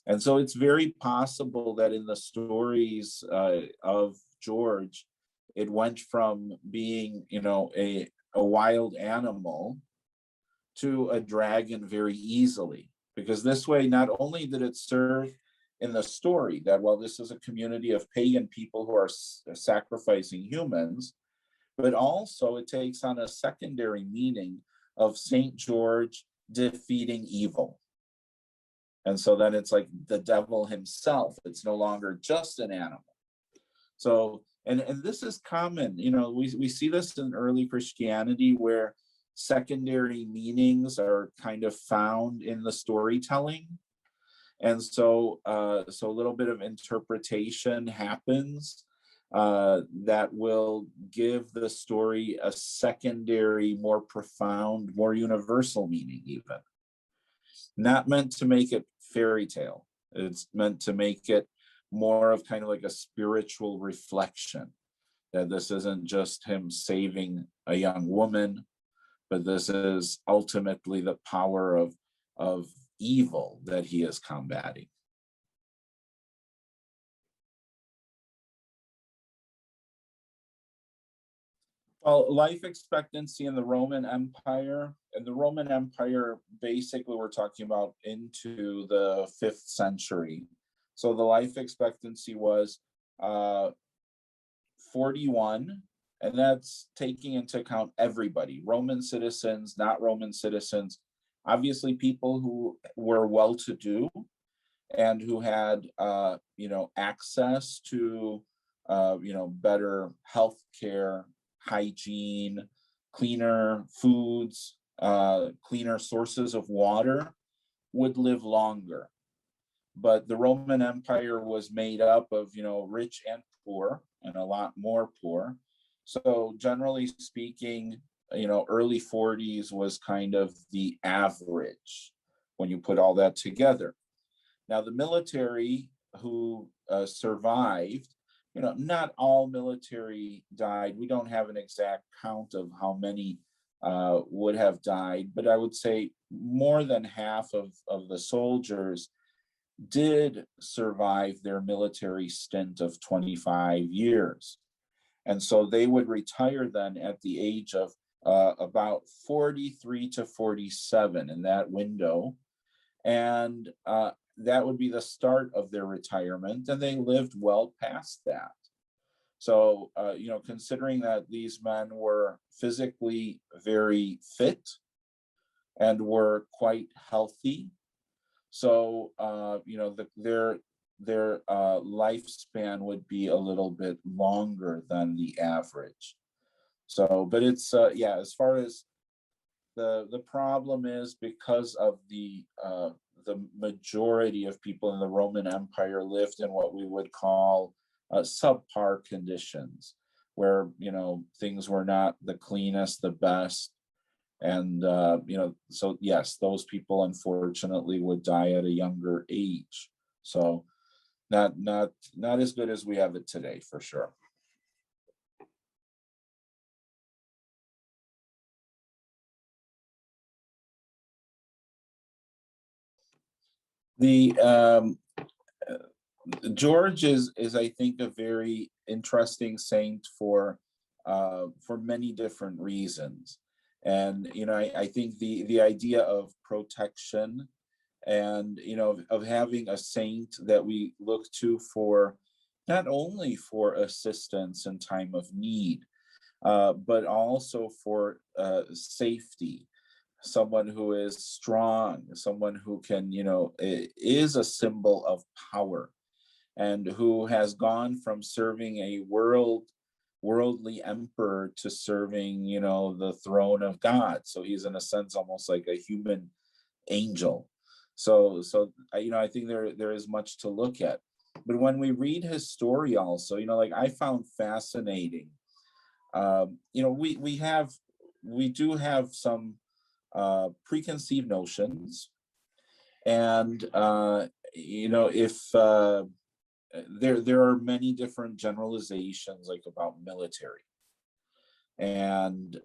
And so it's very possible that in the stories of George, it went from being, a wild animal to a dragon very easily. Because this way, not only did it serve in the story that, well, this is a community of pagan people who are sacrificing humans, but also it takes on a secondary meaning of Saint George defeating evil. And so then it's like the devil himself. It's no longer just an animal. So, and this is common, we see this in early Christianity, where secondary meanings are kind of found in the storytelling. And so a little bit of interpretation happens that will give the story a secondary, more profound, more universal meaning even. Not meant to make it fairy tale. It's meant to make it more of kind of like a spiritual reflection, that this isn't just him saving a young woman, but this is ultimately the power of evil that he is combating. Well, life expectancy in the Roman Empire, and the Roman Empire, basically we're talking about into the 5th century. So the life expectancy was 41, and that's taking into account everybody, Roman citizens, not Roman citizens, obviously people who were well-to-do and who had, access to, better health care, hygiene, cleaner foods, cleaner sources of water, would live longer. But the Roman Empire was made up of, rich and poor, and a lot more poor. So generally speaking, early 40s was kind of the average when you put all that together. Now, the military who survived, not all military died. We don't have an exact count of how many would have died, but I would say more than half of the soldiers did survive their military stint of 25 years. And so they would retire then at the age of about 43 to 47, in that window. And that would be the start of their retirement, and they lived well past that. So, considering that these men were physically very fit and were quite healthy, so, lifespan would be a little bit longer than the average. So, but it's yeah, as far as the problem is, because of the majority of people in the Roman Empire lived in what we would call subpar conditions, where things were not the cleanest, the best, and so yes, those people unfortunately would die at a younger age. So not as good as we have it today, for sure. The George is I think a very interesting saint for many different reasons. And I think the idea of protection and of having a saint that we look to for not only for assistance in time of need, but also for safety. Someone who is strong, someone who can, is a symbol of power, and who has gone from serving a worldly emperor to serving, the throne of God. So he's in a sense almost like a human angel. So I think there is much to look at. But when we read his story also, like I found fascinating, we do have some preconceived notions, and if there are many different generalizations like about military, and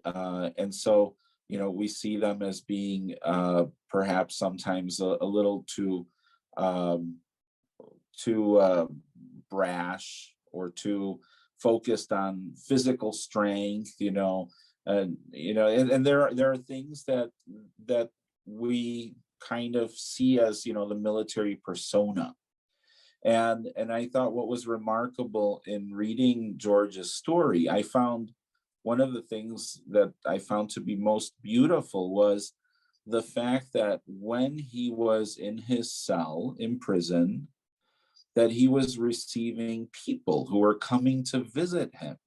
so we see them as being perhaps sometimes a little too brash or too focused on physical strength, and there are things that we kind of see as the military persona. And I thought what was remarkable in reading George's story, I found one of the things that I found to be most beautiful was the fact that when he was in his cell in prison, that he was receiving people who were coming to visit him.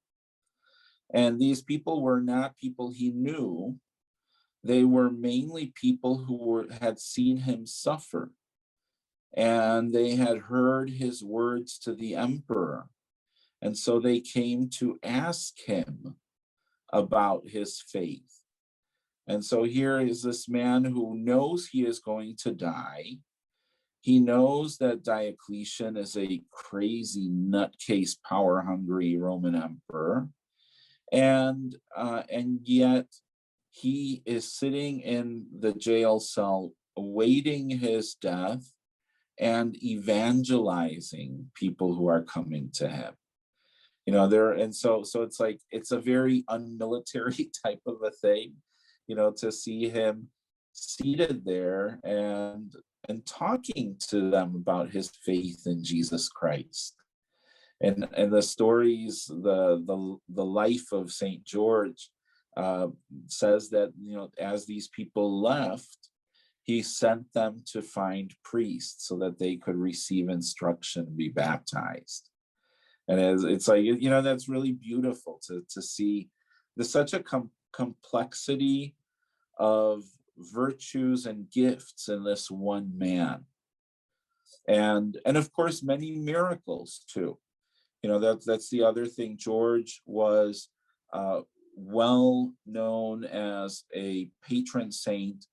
And these people were not people he knew. They were mainly people who had seen him suffer. And they had heard his words to the emperor. And so they came to ask him about his faith. And so here is this man who knows he is going to die. He knows that Diocletian is a crazy, nutcase, power-hungry Roman emperor. And yet he is sitting in the jail cell awaiting his death and evangelizing people who are coming to him. So it's like, it's a very unmilitary type of a thing, to see him seated there and talking to them about his faith in Jesus Christ. And the stories, the life of St. George says that, as these people left, he sent them to find priests so that they could receive instruction and be baptized. And it's like, that's really beautiful to see. There's such a complexity of virtues and gifts in this one man. And of course, many miracles too. That's the other thing. George was well known as a patron saint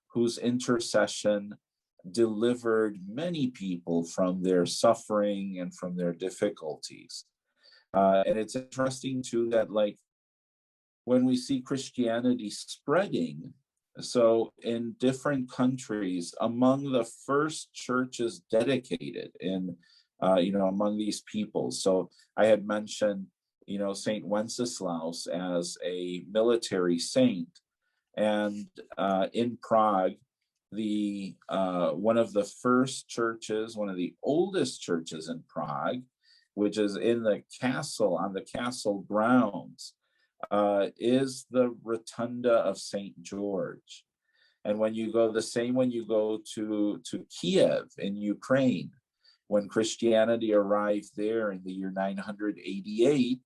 whose intercession delivered many people from their suffering and from their difficulties. And it's interesting too that, like, when we see Christianity spreading, so in different countries, among the first churches dedicated in among these people. So I had mentioned, Saint Wenceslaus as a military saint, and in Prague, the one of the first churches, one of the oldest churches in Prague, which is in the castle, on the castle grounds, is the Rotunda of St. George. And when you go to Kiev in Ukraine, when Christianity arrived there in the year 988,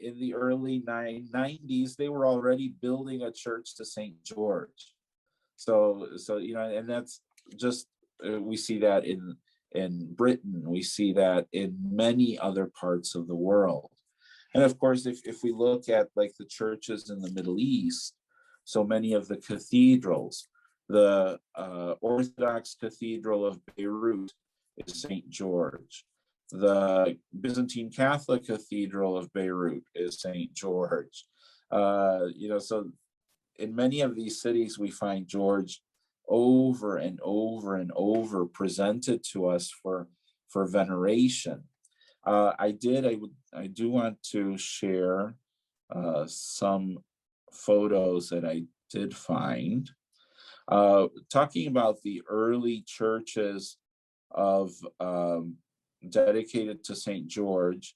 in the early 990s, they were already building a church to St. George. So and that's just, we see that in Britain, we see that in many other parts of the world. And of course, if we look at like the churches in the Middle East, so many of the cathedrals, the Orthodox Cathedral of Beirut is St. George. The Byzantine Catholic Cathedral of Beirut is St. George. So in many of these cities, we find George over and over and over presented to us for veneration. I do want to share some photos that I did find. Talking about the early churches of dedicated to St. George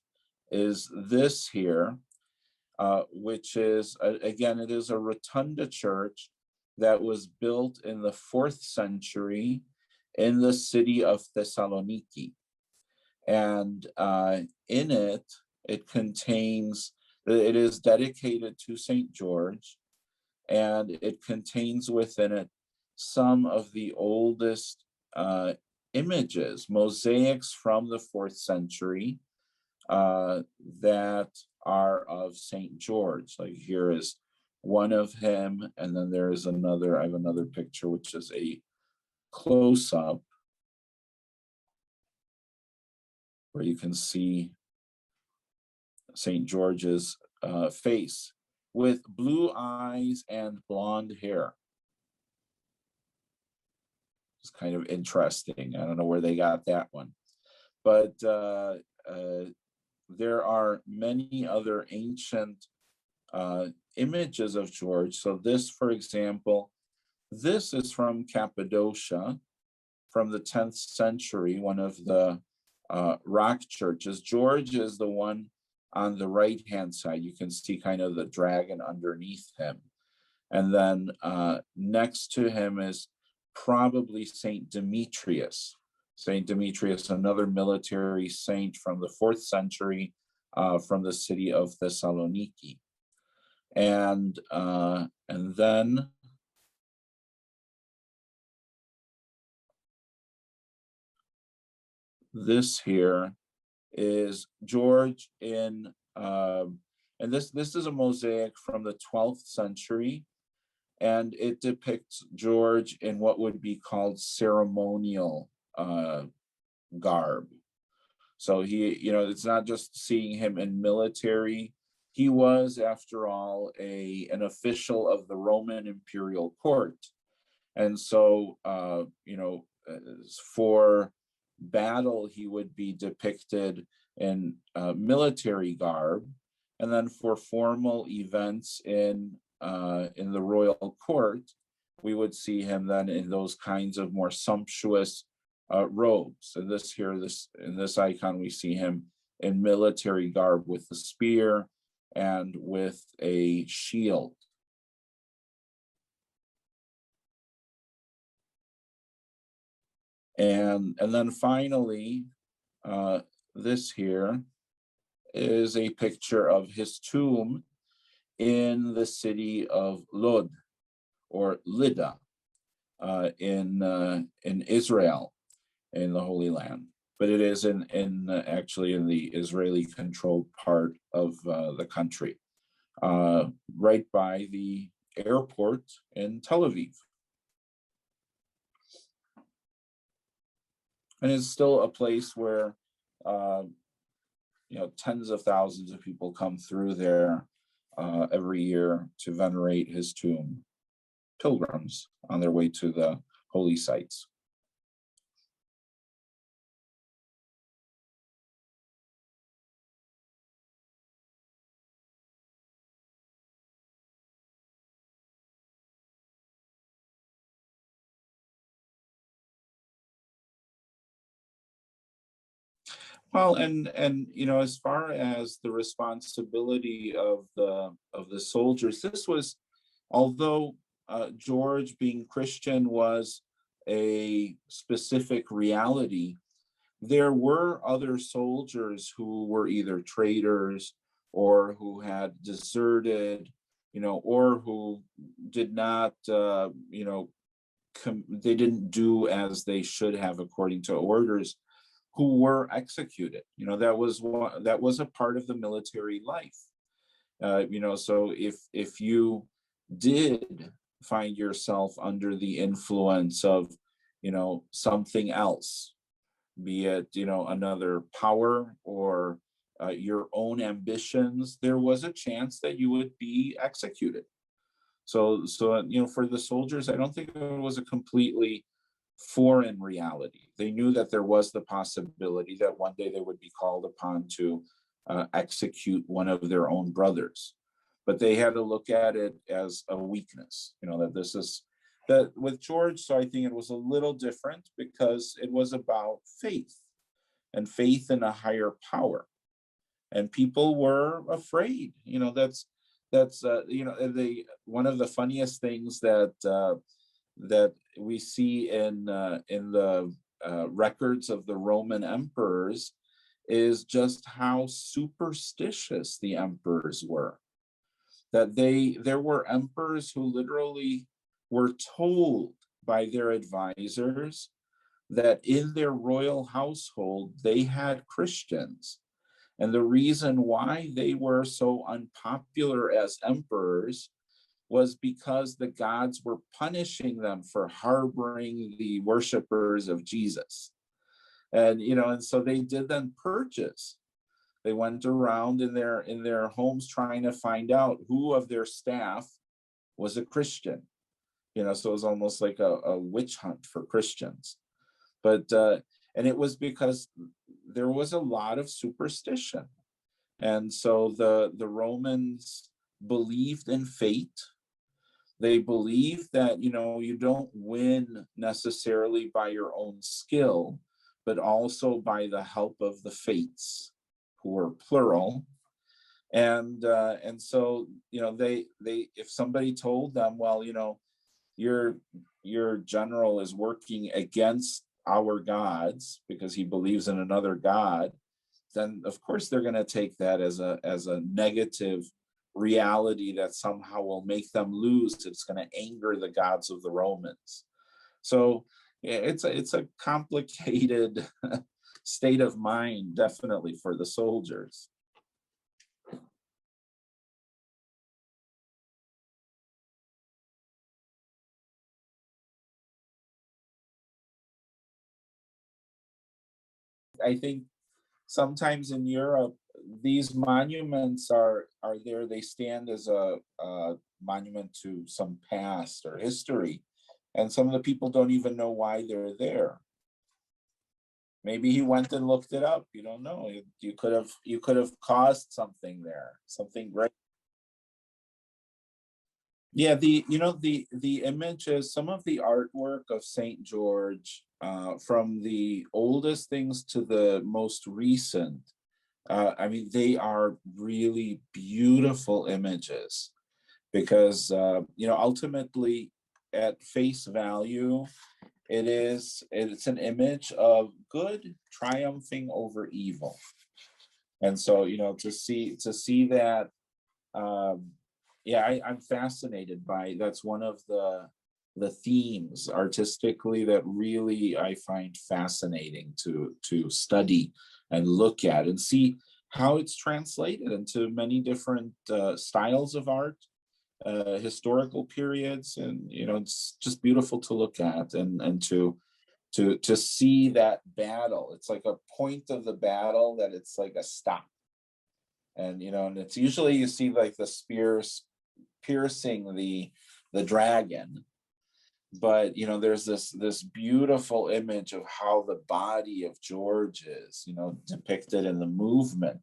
is this here, which is, again, it is a Rotunda church that was built in the 4th century in the city of Thessaloniki. And in it is dedicated to St. George, and it contains within it some of the oldest images, mosaics from the 4th century that are of St. George. Like here is one of him, and then there is another, I have another picture, which is a close-up where you can see St. George's face with blue eyes and blonde hair. It's kind of interesting. I don't know where they got that one. But there are many other ancient images of George. So this, for example, this is from Cappadocia from the 10th century, one of the rock churches. George is the one on the right-hand side. You can see kind of the dragon underneath him. And then next to him is probably Saint Demetrius. Saint Demetrius, another military saint from the 4th century, from the city of Thessaloniki. And then this here is George in, and this is a mosaic from the 12th century, and it depicts George in what would be called ceremonial garb. So he, it's not just seeing him in military. He was, after all, an official of the Roman imperial court. And so, for battle, he would be depicted in military garb. And then for formal events in the royal court, we would see him then in those kinds of more sumptuous robes. And in this icon, we see him in military garb with the spear and with a shield. And then finally, this here is a picture of his tomb in the city of Lod, or Lydda, in Israel, in the Holy Land. But it is actually in the Israeli-controlled part of the country, right by the airport in Tel Aviv. And it's still a place where tens of thousands of people come through there every year to venerate his tomb, pilgrims on their way to the holy sites. Well, and as far as the responsibility of the soldiers, this was, although George being Christian was a specific reality, there were other soldiers who were either traitors or who had deserted, or who did not, they didn't do as they should have according to orders, who were executed. That was a part of the military life. So if you did find yourself under the influence of, something else, be it, another power or your own ambitions, there was a chance that you would be executed. So for the soldiers, I don't think it was a completely foreign reality. They knew that there was the possibility that one day they would be called upon to execute one of their own brothers, but they had to look at it as a weakness. That with George. So I think it was a little different because it was about faith and faith in a higher power, and people were afraid. That's one of the funniest things that we see in the records of the Roman emperors is just how superstitious the emperors were. That there were emperors who literally were told by their advisors that in their royal household they had Christians. And the reason why they were so unpopular as emperors was because the gods were punishing them for harboring the worshipers of Jesus. And so they did then purges. They went around in their homes trying to find out who of their staff was a Christian. So it was almost like a witch hunt for Christians. But and it was because there was a lot of superstition. And so the Romans believed in fate. They believed that, you don't win necessarily by your own skill, but also by the help of the fates, who were plural. And so, they if somebody told them, well, your general is working against our gods because he believes in another god, then of course they're going to take that as a negative reality that somehow will make them lose. It's going to anger the gods of the Romans. So it's a complicated state of mind, definitely, for the soldiers. I think sometimes in Europe, these monuments are there. They stand as a monument to some past or history, and some of the people don't even know why they're there. Maybe he went and looked it up. You don't know. You could have caused something there, something great. Yeah, the images, some of the artwork of Saint George, from the oldest things to the most recent, I mean, they are really beautiful images because, ultimately, at face value, it's an image of good triumphing over evil. And so, to see that, yeah, I'm fascinated by. That's one of the themes artistically that really I find fascinating to study and look at and see how it's translated into many different styles of art, historical periods, and it's just beautiful to look at and to see that battle. It's like a point of the battle that it's like a stop, and and it's usually you see like the spears piercing the dragon, but there's this beautiful image of how the body of George is depicted in the movement.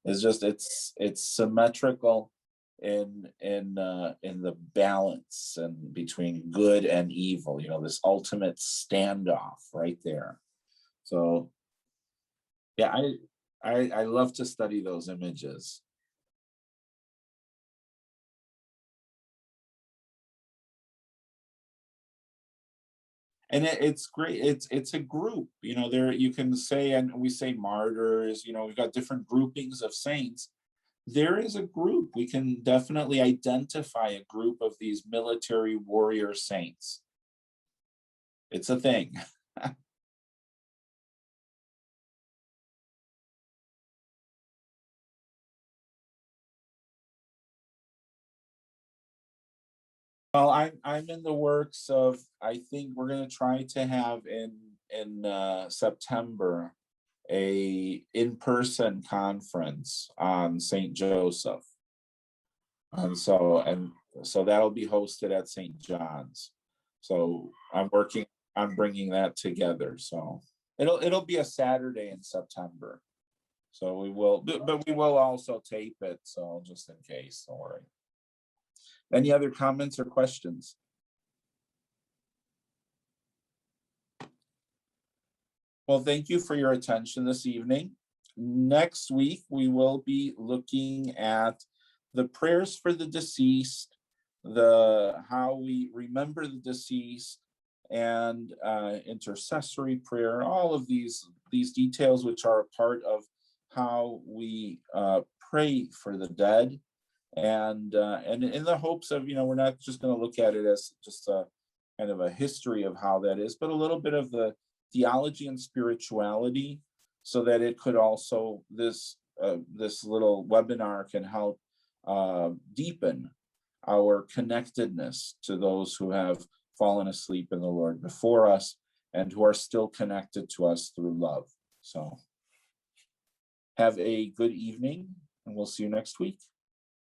It's symmetrical in the balance and between good and evil, this ultimate standoff right there. So yeah, I love to study those images. And it's great. It's a group, there you can say, and we say martyrs, we've got different groupings of saints. There is a group. We can definitely identify a group of these military warrior saints. It's a thing. Well, I'm in the works of, I think we're gonna try to have in September a in-person conference on Saint Joseph. And so that'll be hosted at St. John's. So I'm working on bringing that together. So it'll be a Saturday in September. So we will, but we will also tape it. So just in case, don't worry. Any other comments or questions? Well, thank you for your attention this evening. Next week, we will be looking at the prayers for the deceased, how we remember the deceased, and intercessory prayer, all of these details which are a part of how we pray for the dead. And in the hopes of, we're not just going to look at it as just a kind of a history of how that is, but a little bit of the theology and spirituality, so that it could also, this little webinar can help deepen our connectedness to those who have fallen asleep in the Lord before us and who are still connected to us through love. So have a good evening, and we'll see you next week.